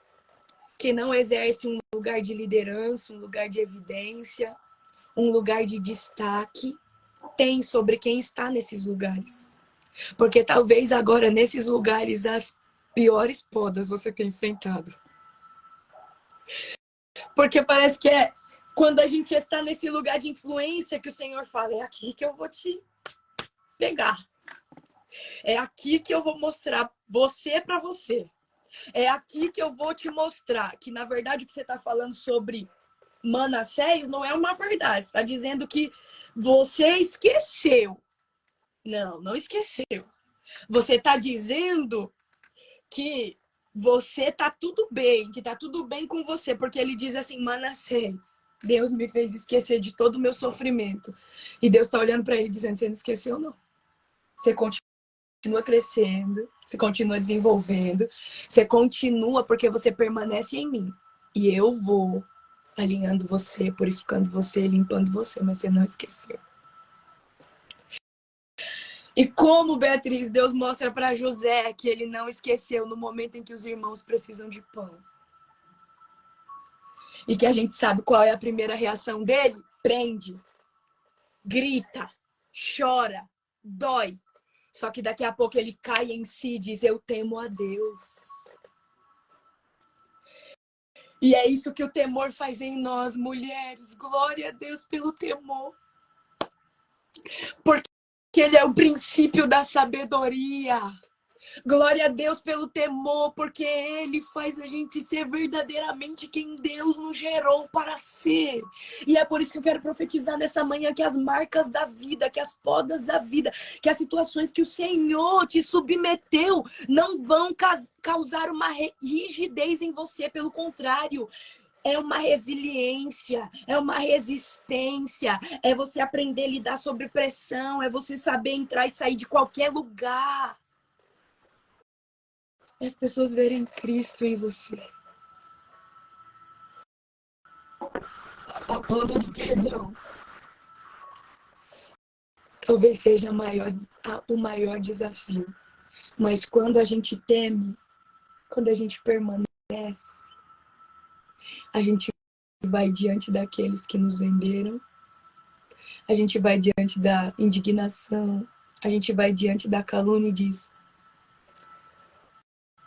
que não exerce um lugar de liderança, um lugar de evidência, um lugar de destaque, tem sobre quem está nesses lugares. Porque talvez agora, nesses lugares, as piores podas você tenha enfrentado. Porque parece que é quando a gente está nesse lugar de influência que o Senhor fala, é aqui que eu vou te pegar. É aqui que eu vou mostrar você para você. É aqui que eu vou te mostrar que, na verdade, o que você está falando sobre Manassés não é uma verdade. Você está dizendo que você esqueceu. Não, não esqueceu. Você está dizendo que você tá tudo bem, que tá tudo bem com você, porque ele diz assim, Manassés, Deus me fez esquecer de todo o meu sofrimento. E Deus tá olhando para ele dizendo, você não esqueceu não. Você continua crescendo, você continua desenvolvendo, você continua porque você permanece em mim. E eu vou alinhando você, purificando você, limpando você, mas você não esqueceu. E como, Beatriz, Deus mostra para José que ele não esqueceu no momento em que os irmãos precisam de pão. E que a gente sabe qual é a primeira reação dele? Prende, grita, chora, dói. Só que daqui a pouco ele cai em si e diz, eu temo a Deus. E é isso que o temor faz em nós, mulheres. Glória a Deus pelo temor. Porque ele é o princípio da sabedoria. Glória a Deus pelo temor, porque ele faz a gente ser verdadeiramente quem Deus nos gerou para ser. E é por isso que eu quero profetizar nessa manhã que as marcas da vida, que as podas da vida, que as situações que o Senhor te submeteu não vão causar uma rigidez em você, pelo contrário, é uma resiliência, é uma resistência, é você aprender a lidar sob pressão, é você saber entrar e sair de qualquer lugar. E as pessoas verem Cristo em você. A poda do perdão talvez seja o maior desafio. Mas quando a gente teme, quando a gente permanece, a gente vai diante daqueles que nos venderam, a gente vai diante da indignação, a gente vai diante da calúnia e diz,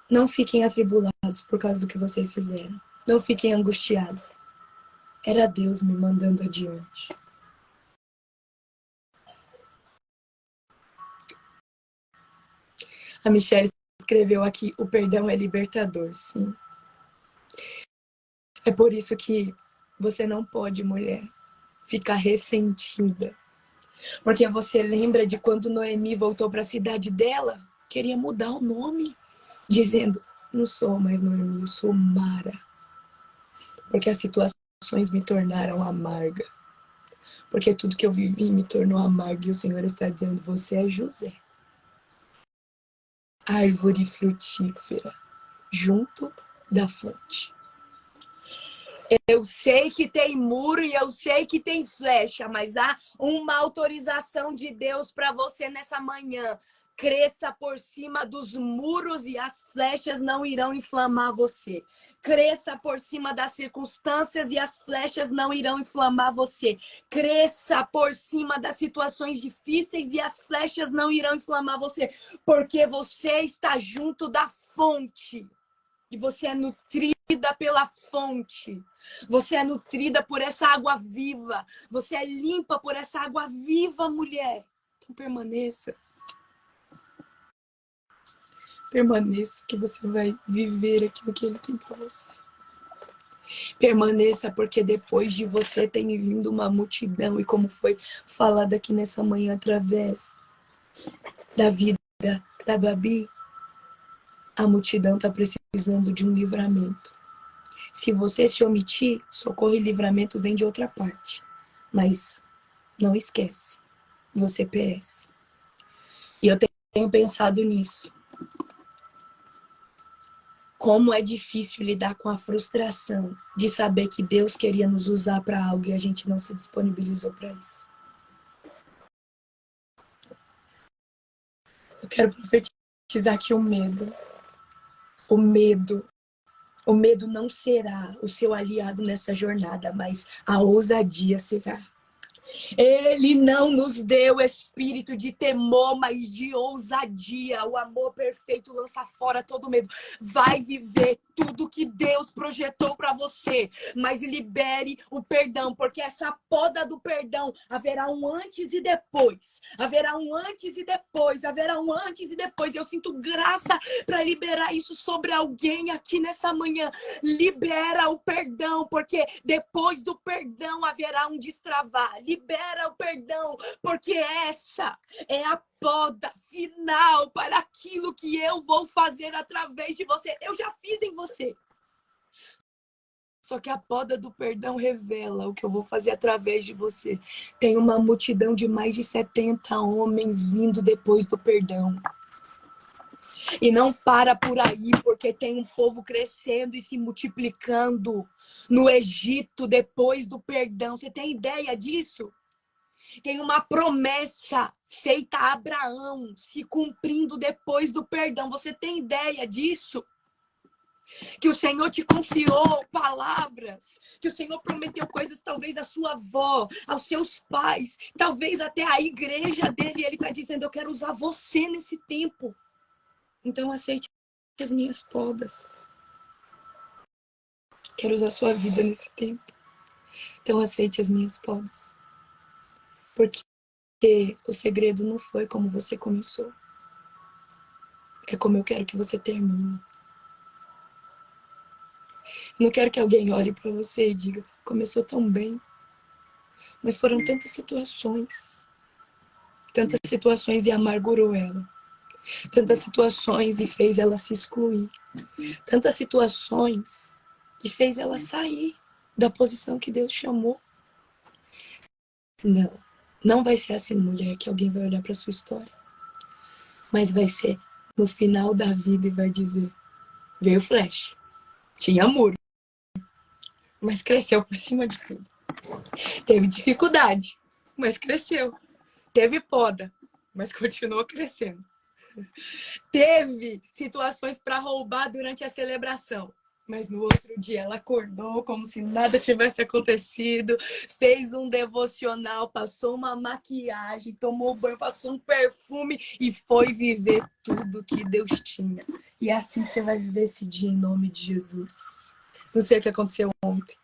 não fiquem atribulados por causa do que vocês fizeram. Não fiquem angustiados. Era Deus me mandando adiante. A Michelle escreveu aqui, o perdão é libertador, sim. É por isso que você não pode, mulher, ficar ressentida. Porque você lembra de quando Noemi voltou para a cidade dela, queria mudar o nome, dizendo, não sou mais Noemi, eu sou Mara. Porque as situações me tornaram amarga. Porque tudo que eu vivi me tornou amargo e o Senhor está dizendo, você é José. Árvore frutífera, junto da fonte. Eu sei que tem muro e eu sei que tem flecha, mas há uma autorização de Deus para você nessa manhã. Cresça por cima dos muros e as flechas não irão inflamar você. Cresça por cima das circunstâncias e as flechas não irão inflamar você. Cresça por cima das situações difíceis e as flechas não irão inflamar você. Porque você está junto da fonte. E você é nutrida pela fonte. Você é nutrida por essa água viva. Você é limpa por essa água viva, mulher. Então permaneça. Permaneça que você vai viver aquilo que ele tem para você. Permaneça, porque depois de você tem vindo uma multidão, e como foi falado aqui nessa manhã através da vida da Babi, a multidão está precisando de um livramento. Se você se omitir, socorro e livramento vem de outra parte. Mas não esquece, você perece. E eu tenho pensado nisso. Como é difícil lidar com a frustração de saber que Deus queria nos usar para algo e a gente não se disponibilizou para isso. Eu quero profetizar que o medo não será o seu aliado nessa jornada, mas a ousadia será. Ele não nos deu espírito de temor, mas de ousadia. O amor perfeito lança fora todo medo. Vai viver tudo que Deus projetou para você, mas libere o perdão, porque essa poda do perdão haverá um antes e depois. Haverá um antes e depois. Haverá um antes e depois. Eu sinto graça para liberar isso sobre alguém aqui nessa manhã. Libera o perdão, porque depois do perdão haverá um destravar. Libera o perdão, porque essa é a poda final para aquilo que eu vou fazer através de você. Eu já fiz em você. Só que a poda do perdão revela o que eu vou fazer através de você. Tem uma multidão de mais de 70 homens vindo depois do perdão. E não para por aí, porque tem um povo crescendo e se multiplicando no Egito depois do perdão. Você tem ideia disso? Tem uma promessa feita a Abraão se cumprindo depois do perdão. Você tem ideia disso? Que o Senhor te confiou palavras, que o Senhor prometeu coisas talvez à sua avó, aos seus pais, talvez até à igreja dele. E ele está dizendo, eu quero usar você nesse tempo. Então aceite as minhas podas. Quero usar a sua vida nesse tempo. Então aceite as minhas podas. Porque o segredo não foi como você começou. É como eu quero que você termine. Eu não quero que alguém olhe para você e diga, começou tão bem. Mas foram tantas situações e amargurou ela. Tantas situações e fez ela se excluir. Tantas situações e fez ela sair da posição que Deus chamou. Não vai ser assim, mulher, que alguém vai olhar para sua história. Mas vai ser no final da vida e vai dizer, veio flash, tinha muro, mas cresceu por cima de tudo. Teve dificuldade, mas cresceu. Teve poda, mas continuou crescendo. Teve situações para roubar durante a celebração, mas no outro dia ela acordou como se nada tivesse acontecido, fez um devocional, passou uma maquiagem, tomou banho, passou um perfume e foi viver tudo que Deus tinha. E assim você vai viver esse dia em nome de Jesus. Não sei o que aconteceu ontem,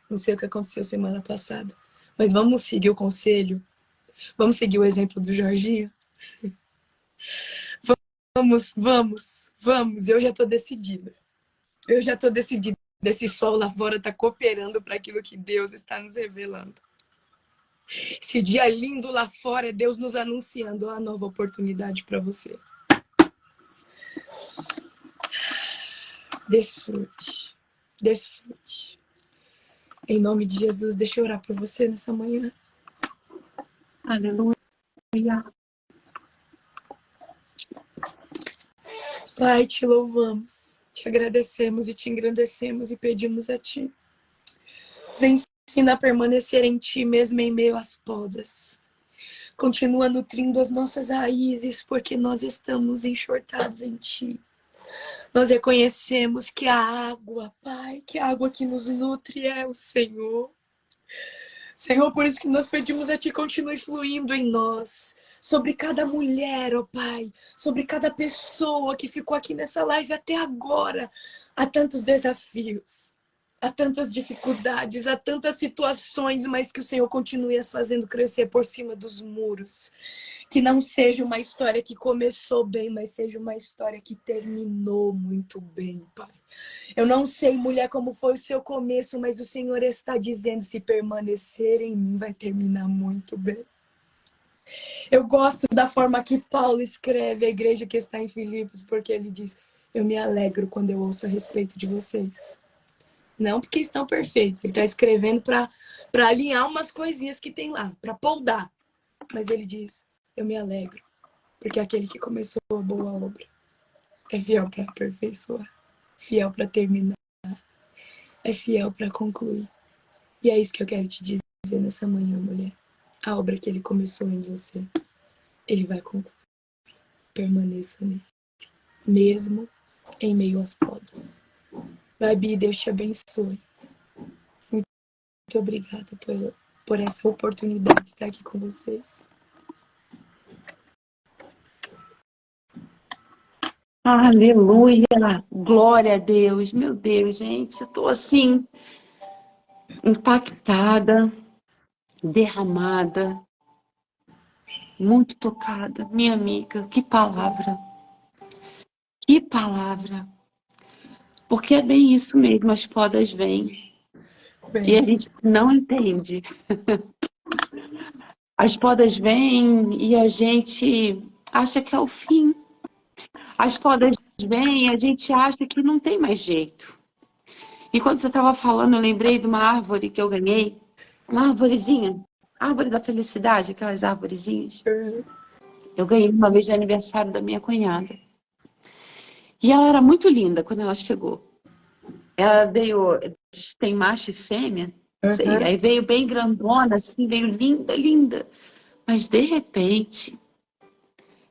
não sei o que aconteceu semana passada, mas vamos seguir o conselho, vamos seguir o exemplo do Jorginho. Vamos, eu já tô decidida. Esse sol lá fora tá cooperando para aquilo que Deus está nos revelando. Esse dia lindo lá fora é Deus nos anunciando uma nova oportunidade para você. Desfrute. Em nome de Jesus, deixa eu orar por você nessa manhã. Aleluia. Pai, te louvamos, te agradecemos e te engrandecemos e pedimos a ti. Nos ensina a permanecer em ti mesmo em meio às podas. Continua nutrindo as nossas raízes, porque nós estamos enxortados em ti. Nós reconhecemos que a água, Pai, que a água que nos nutre é o Senhor. Senhor, por isso que nós pedimos a ti, continue fluindo em nós. Sobre cada mulher, ó Pai, sobre cada pessoa que ficou aqui nessa live até agora. Há tantos desafios. Há tantas dificuldades, há tantas situações, mas que o Senhor continue as fazendo crescer por cima dos muros. Que não seja uma história que começou bem, mas seja uma história que terminou muito bem, Pai. Eu não sei, mulher, como foi o seu começo, mas o Senhor está dizendo, se permanecer em mim, vai terminar muito bem. Eu gosto da forma que Paulo escreve a igreja que está em Filipos, porque ele diz, eu me alegro quando eu ouço a respeito de vocês. Não porque estão perfeitos. Ele está escrevendo para alinhar umas coisinhas que tem lá, para poldar. Mas ele diz, eu me alegro, porque aquele que começou a boa obra é fiel para aperfeiçoar, fiel para terminar, é fiel para concluir. E é isso que eu quero te dizer nessa manhã, mulher. A obra que ele começou em você, ele vai concluir. Permaneça nele, mesmo em meio às podas. Babi, Deus te abençoe. Muito obrigada por essa oportunidade de estar aqui com vocês. Aleluia! Glória a Deus! Meu Deus, gente, eu tô assim, impactada, derramada, muito tocada. Minha amiga, que palavra! Que palavra! Porque é bem isso mesmo, as podas vêm e a gente não entende. As podas vêm e a gente acha que é o fim. As podas vêm e a gente acha que não tem mais jeito. E quando você estava falando, eu lembrei de uma árvore que eu ganhei. Uma arvorezinha. Árvore da felicidade, aquelas arvorezinhas. Eu ganhei uma vez de aniversário da minha cunhada. E ela era muito linda quando ela chegou. Ela veio, tem macho e fêmea, sei, aí veio bem grandona, assim, veio linda, linda. Mas de repente,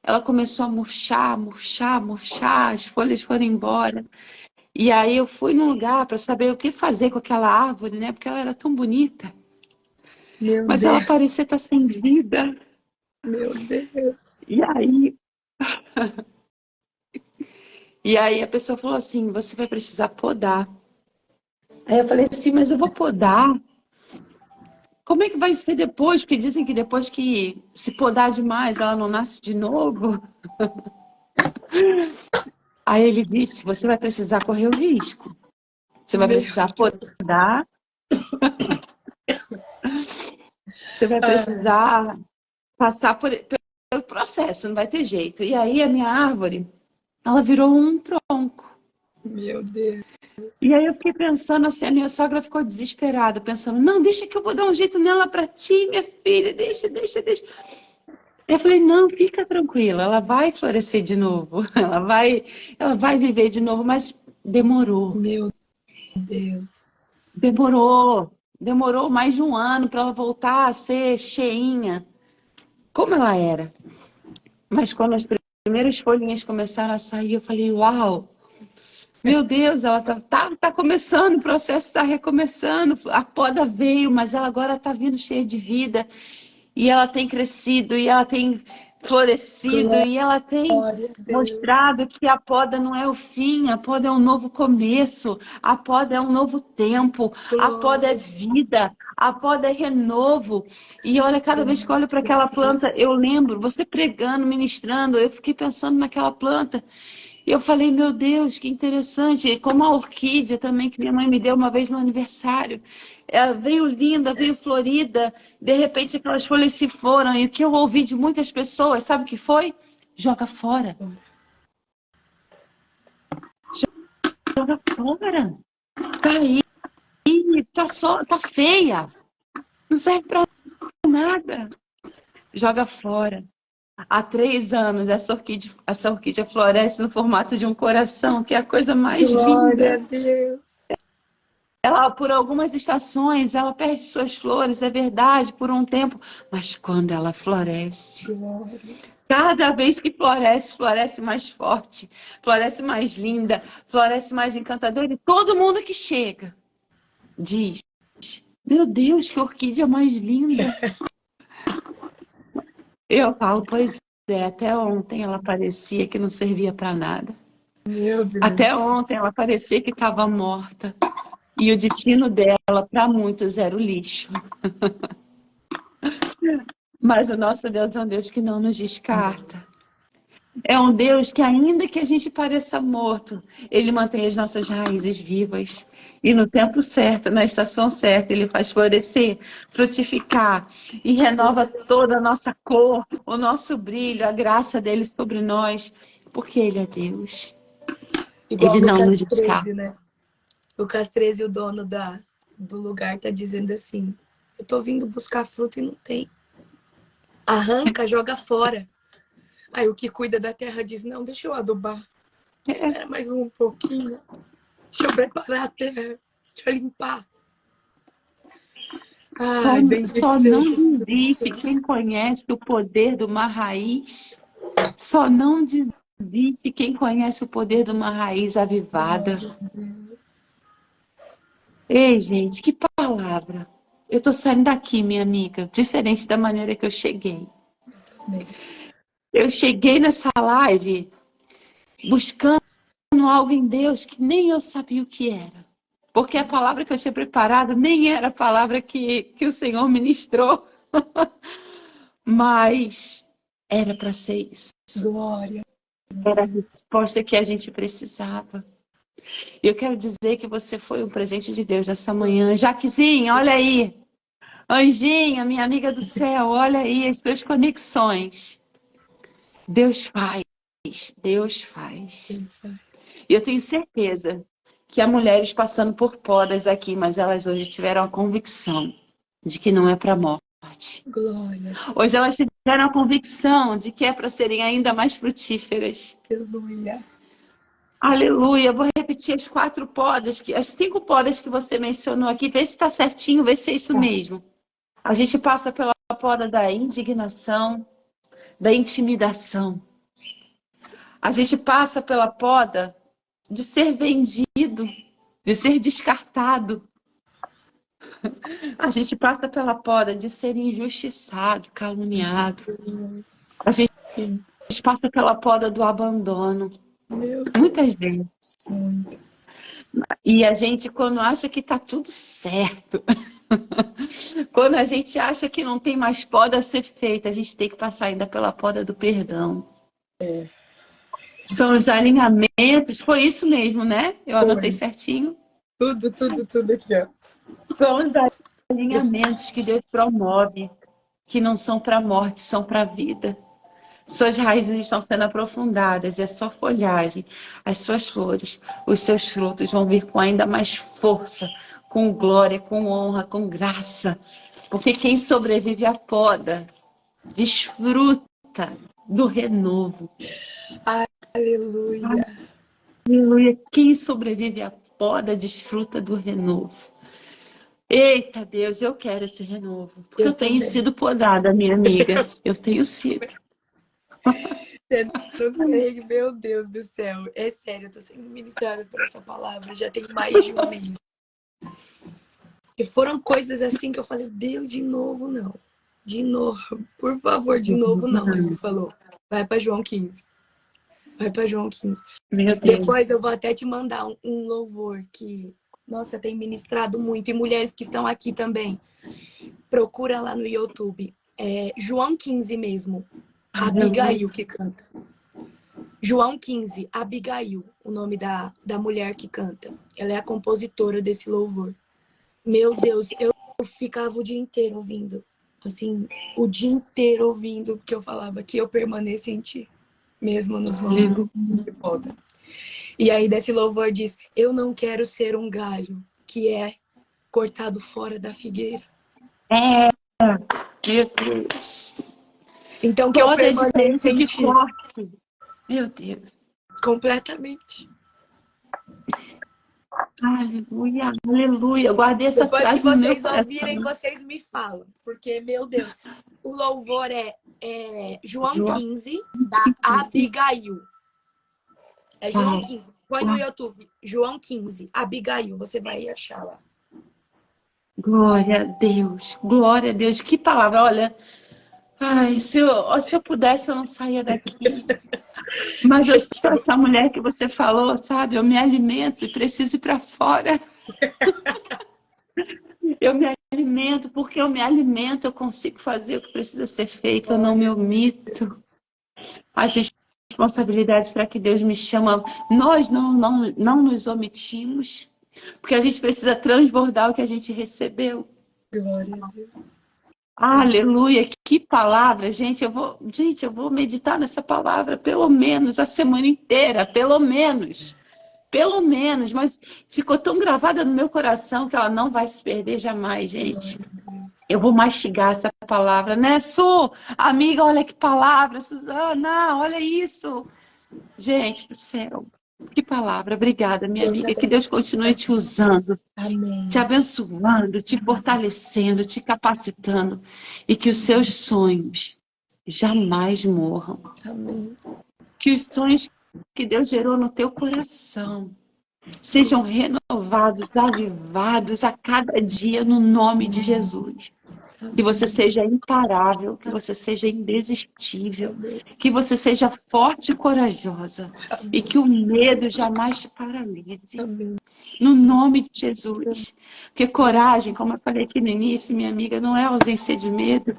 ela começou a murchar, murchar, murchar, as folhas foram embora. E aí eu fui num lugar para saber o que fazer com aquela árvore, né? Porque ela era tão bonita. Mas ela parecia estar sem vida. Meu Deus. E aí a pessoa falou assim, você vai precisar podar. Aí eu falei assim, mas eu vou podar? Como é que vai ser depois? Porque dizem que depois que se podar demais, ela não nasce de novo. Aí ele disse, você vai precisar correr o risco. Você vai precisar podar. Você vai precisar passar pelo processo, não vai ter jeito. E aí a minha árvore, ela virou um tronco. Meu Deus. E aí eu fiquei pensando assim, a minha sogra ficou desesperada, pensando, não, deixa que eu vou dar um jeito nela para ti, minha filha, deixa. Eu falei, não, fica tranquila, ela vai florescer de novo, ela vai viver de novo, mas demorou. Meu Deus. Demorou mais de um ano para ela voltar a ser cheinha, como ela era. Mas quando as primeiras folhinhas começaram a sair, eu falei, uau, meu Deus, ela tá começando, o processo está recomeçando, a poda veio, mas ela agora está vindo cheia de vida, e ela tem crescido, e ela tem florescido, e ela tem mostrado que a poda não é o fim, a poda é um novo começo, a poda é um novo tempo, a poda é vida, a poda é renovo. E olha, cada vez que eu olho para aquela planta, eu lembro, você pregando, ministrando, eu fiquei pensando naquela planta. E eu falei, meu Deus, que interessante. Como a orquídea também, que minha mãe me deu uma vez no aniversário. Ela veio linda, veio florida. De repente, aquelas folhas se foram. E o que eu ouvi de muitas pessoas, sabe o que foi? Joga fora. Joga fora. Tá aí. Tá feia. Não serve pra nada. Joga fora. Há 3 anos, essa orquídea floresce no formato de um coração, que é a coisa mais linda. Glória a Deus. Ela, por algumas estações, ela perde suas flores, é verdade, por um tempo. Mas quando ela floresce, cada vez que floresce, floresce mais forte, floresce mais linda, floresce mais encantadora. E todo mundo que chega diz, meu Deus, que orquídea mais linda. Eu falo, pois é, até ontem ela parecia que não servia para nada. Meu Deus. Até ontem ela parecia que estava morta. E o destino dela, para muitos, era o lixo. Mas o nosso Deus é um Deus que não nos descarta. É um Deus que, ainda que a gente pareça morto, Ele mantém as nossas raízes vivas. E no tempo certo, na estação certa, Ele faz florescer, frutificar e renova toda a nossa cor, o nosso brilho, a graça dele sobre nós, porque Ele é Deus. Igual Ele não Lucas nos descarta. 13, né? Lucas 13, o dono do lugar tá dizendo assim: eu tô vindo buscar fruto e não tem. Arranca, joga fora. Aí o que cuida da terra diz: não, deixa eu adubar. Espera mais um pouquinho. Deixa eu preparar a terra. Deixa eu limpar. Ai, Só não desiste quem conhece o poder de uma raiz. Só não desiste quem conhece o poder de uma raiz avivada. Ei, gente, que palavra. Eu tô saindo daqui, minha amiga, diferente da maneira que eu cheguei. Eu cheguei nessa live buscando algo em Deus que nem eu sabia o que era. Porque a palavra que eu tinha preparado nem era a palavra que o Senhor ministrou. Mas era para ser isso. Glória. Era a resposta que a gente precisava. E eu quero dizer que você foi um presente de Deus nessa manhã. Jaquezinha, olha aí. Anjinha, minha amiga do céu, olha aí as suas conexões. Deus faz. Deus faz. E eu tenho certeza que há mulheres passando por podas aqui, mas elas hoje tiveram a convicção de que não é para a morte. Glória. Hoje elas tiveram a convicção de que é para serem ainda mais frutíferas. Aleluia. Aleluia. Vou repetir as 4 podas, as 5 podas que você mencionou aqui. Vê se está certinho, vê se é isso mesmo. A gente passa pela poda da indignação, da intimidação. A gente passa pela poda de ser vendido, de ser descartado. A gente passa pela poda de ser injustiçado, caluniado. A gente passa pela poda do abandono. Muitas vezes. E a gente, quando acha que está tudo certo, quando a gente acha que não tem mais poda a ser feita, a gente tem que passar ainda pela poda do perdão. São os alinhamentos, foi isso mesmo, né? Eu anotei certinho. Tudo aqui, ó. São os alinhamentos que Deus promove, que não são para a morte, são para a vida. Suas raízes estão sendo aprofundadas e a sua folhagem, as suas flores, os seus frutos vão vir com ainda mais força, com glória, com honra, com graça. Porque quem sobrevive à poda desfruta do renovo. Aleluia. Aleluia. Quem sobrevive à poda desfruta do renovo. Eita Deus, eu quero esse renovo. Porque eu tenho sido podada, minha amiga. Eu tenho sido. Meu Deus do céu. É sério, eu tô sendo ministrada por essa palavra. Já tem mais de um mês. E foram coisas assim que eu falei: Deus, de novo não. De novo, por favor, de novo não. Ele falou: vai para João 15. Vai para João 15. Meu Deus. Depois eu vou até te mandar um louvor que, nossa, tem ministrado muito. E mulheres que estão aqui também. Procura lá no YouTube. É João 15 mesmo. Abigail que canta. João 15, Abigail, o nome da mulher que canta. Ela é a compositora desse louvor. Meu Deus, eu ficava o dia inteiro ouvindo. Assim, o dia inteiro ouvindo, porque eu falava que eu permaneço em ti. Mesmo nos momentos de poda. E aí desse louvor diz: eu não quero ser um galho que é cortado fora da figueira. Meu Deus. Então que eu permaneça em ti. Corte. Meu Deus. Completamente. Aleluia, aleluia. Eu guardei essa frase no meu coração. Depois que vocês ouvirem, vocês me falam. Porque, meu Deus, o louvor é João 15, da Abigail. É João 15. Põe no YouTube. João 15, Abigail. Você vai achar lá. Glória a Deus. Glória a Deus. Que palavra. Olha, ai, se eu pudesse, eu não saía daqui. Mas eu sou essa mulher que você falou, sabe? Eu me alimento e preciso ir para fora. Eu me alimento, porque eu me alimento, eu consigo fazer o que precisa ser feito, eu não me omito. As responsabilidades para que Deus me chama, nós não nos omitimos, porque a gente precisa transbordar o que a gente recebeu. Glória a Deus. Aleluia, que palavra, gente, eu vou meditar nessa palavra pelo menos a semana inteira, pelo menos, mas ficou tão gravada no meu coração que ela não vai se perder jamais, gente. Eu vou mastigar essa palavra, né, Su? Amiga, olha que palavra, Suzana, olha isso. Gente do céu, que palavra, obrigada, minha amiga, que Deus continue te usando. Amém. Te abençoando, te fortalecendo, te capacitando e que os seus sonhos jamais morram. Amém. Que os sonhos que Deus gerou no teu coração sejam renovados, avivados a cada dia no nome de Jesus. Que você seja imparável, que você seja indesistível, que você seja forte e corajosa e que o medo jamais te paralise. Amém. No nome de Jesus. Porque coragem, como eu falei aqui no início, minha amiga, não é ausência de medo.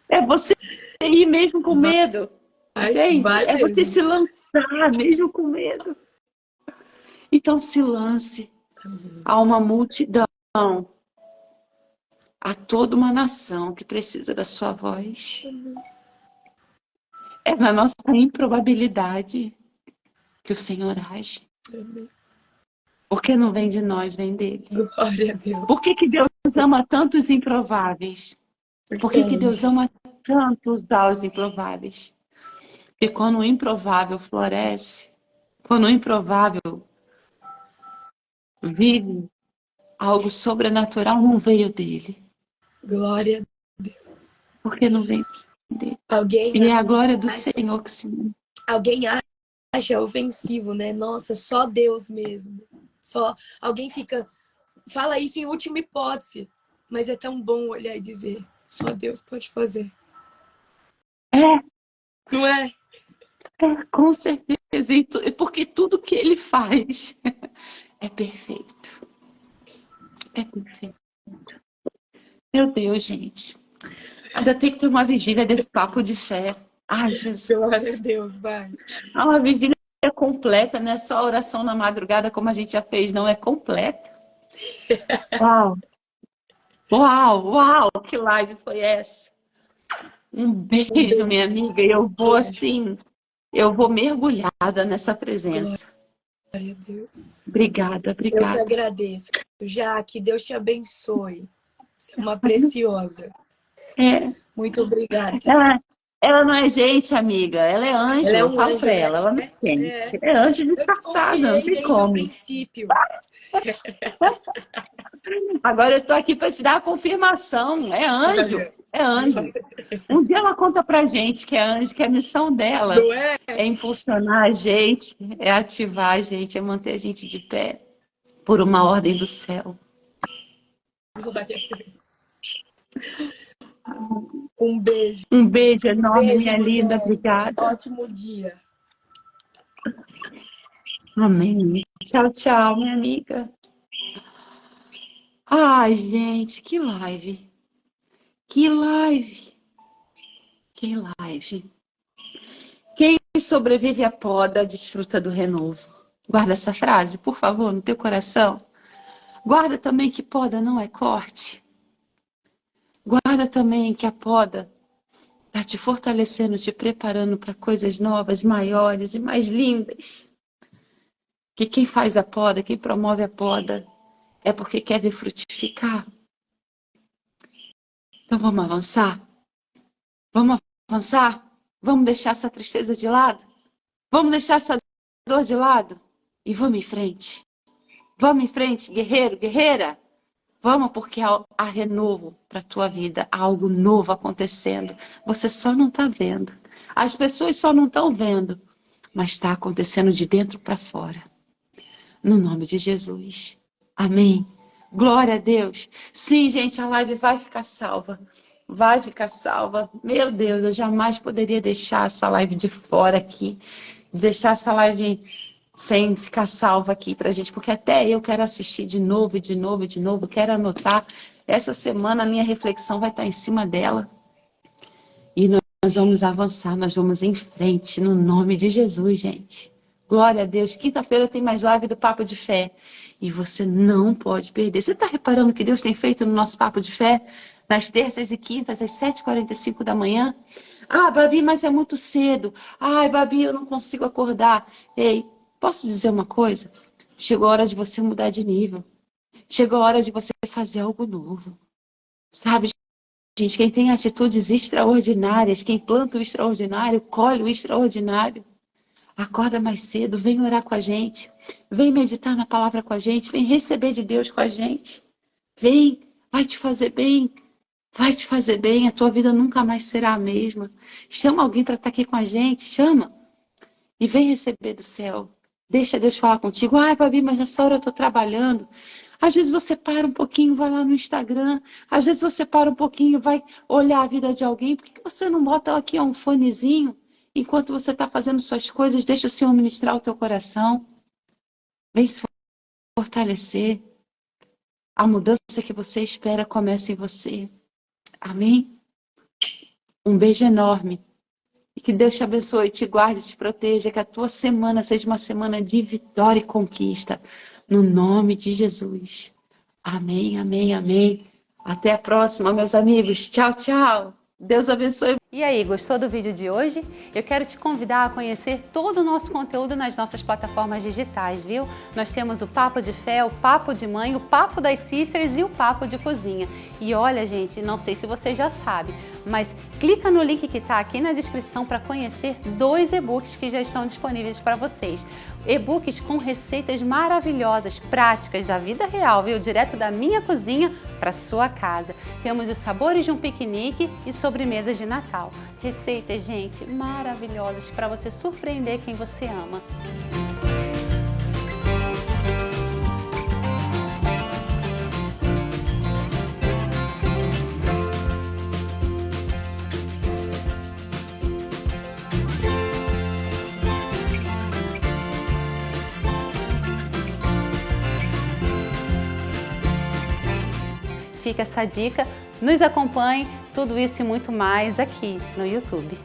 É você ir mesmo com medo. Entende? É você se lançar mesmo com medo. Então se lance a uma multidão, a toda uma nação que precisa da sua voz. É na nossa improbabilidade que o Senhor age. Porque não vem de nós, vem dele. Glória a Deus. Por que Deus ama tanto os improváveis? Por que Deus ama tanto usar os improváveis? Porque quando o improvável floresce, quando o improvável vive, algo sobrenatural não veio dele. Glória a Deus. Porque não veio dele. Alguém E é a glória do Senhor que se move. Alguém acha ofensivo, né? Nossa, só Deus mesmo. Só alguém fala isso em última hipótese, mas é tão bom olhar e dizer, só Deus pode fazer. Não é? Com certeza. Porque tudo que ele faz é perfeito. É perfeito. Meu Deus, gente. Ainda tem que ter uma vigília desse papo de fé. Ai, Jesus. Glória a Deus, vai. Uma vigília completa, não é só oração na madrugada, como a gente já fez, não, é completa. Uau! Uau, uau, que live foi essa? Um beijo, minha amiga, e eu vou mergulhada nessa presença. Glória a Deus. Obrigada. Eu te agradeço. Já que Deus te abençoe. Você é uma preciosa. Muito obrigada. Ela não é gente, amiga. Ela é anjo. Ela é eu falo anjo, pra ela não é gente. É anjo disfarçada, não tem como. Princípio. Agora eu tô aqui para te dar a confirmação. É anjo. É anjo. Um dia ela conta pra gente que é anjo, que a missão dela é impulsionar a gente, é ativar a gente, é manter a gente de pé por uma ordem do céu. Glória a Deus. Um beijo. Um beijo enorme, minha linda. Mulheres. Obrigada. Ótimo dia. Amém. Tchau, tchau, minha amiga. Ai, gente, que live. Que live. Que live. Quem sobrevive à poda desfruta do renovo. Guarda essa frase, por favor, no teu coração. Guarda também que poda não é corte. Guarda também que a poda está te fortalecendo, te preparando para coisas novas, maiores e mais lindas. Que quem faz a poda, quem promove a poda, é porque quer ver frutificar. Então vamos avançar? Vamos avançar? Vamos deixar essa tristeza de lado? Vamos deixar essa dor de lado? E vamos em frente. Vamos em frente, guerreiro, guerreira. Vamos, porque há renovo para a tua vida, há algo novo acontecendo. Você só não está vendo. As pessoas só não estão vendo, mas está acontecendo de dentro para fora. No nome de Jesus. Amém. Glória a Deus. Sim, gente, a live vai ficar salva. Vai ficar salva. Meu Deus, eu jamais poderia deixar essa live de fora aqui. Deixar essa live sem ficar salva aqui pra gente, porque até eu quero assistir de novo, de novo, de novo, quero anotar. Essa semana a minha reflexão vai estar em cima dela. E nós vamos avançar, nós vamos em frente, no nome de Jesus, gente. Glória a Deus. Quinta-feira tem mais live do Papo de Fé. E você não pode perder. Você está reparando o que Deus tem feito no nosso Papo de Fé? Nas terças e quintas, às 7h45 da manhã. Ah, Babi, mas é muito cedo. Ai, Babi, eu não consigo acordar. Ei, posso dizer uma coisa? Chegou a hora de você mudar de nível. Chegou a hora de você fazer algo novo. Sabe, gente, quem tem atitudes extraordinárias, quem planta o extraordinário, colhe o extraordinário. Acorda mais cedo, vem orar com a gente. Vem meditar na palavra com a gente. Vem receber de Deus com a gente. Vem, vai te fazer bem. Vai te fazer bem, a tua vida nunca mais será a mesma. Chama alguém para estar aqui com a gente, chama. E vem receber do céu. Deixa Deus falar contigo. Ai, Babi, mas nessa hora eu estou trabalhando. Às vezes você para um pouquinho, vai lá no Instagram. Às vezes você para um pouquinho, vai olhar a vida de alguém. Por que você não bota aqui um fonezinho? Enquanto você está fazendo suas coisas, deixa o Senhor ministrar o teu coração. Vem se fortalecer. A mudança que você espera começa em você. Amém? Um beijo enorme. E que Deus te abençoe, te guarde, te proteja. Que a tua semana seja uma semana de vitória e conquista. No nome de Jesus. Amém, amém, amém. Até a próxima, meus amigos. Tchau, tchau. Deus abençoe. E aí, gostou do vídeo de hoje? Eu quero te convidar a conhecer todo o nosso conteúdo nas nossas plataformas digitais, viu? Nós temos o Papo de Fé, o Papo de Mãe, o Papo das Sisters e o Papo de Cozinha. E olha, gente, não sei se você já sabe, mas clica no link que está aqui na descrição para conhecer 2 e-books que já estão disponíveis para vocês. E-books com receitas maravilhosas, práticas da vida real, viu? Direto da minha cozinha para sua casa. Temos os sabores de um piquenique e sobremesas de Natal. Receitas, gente, maravilhosas para você surpreender quem você ama. Fica essa dica, nos acompanhe, tudo isso e muito mais aqui no YouTube.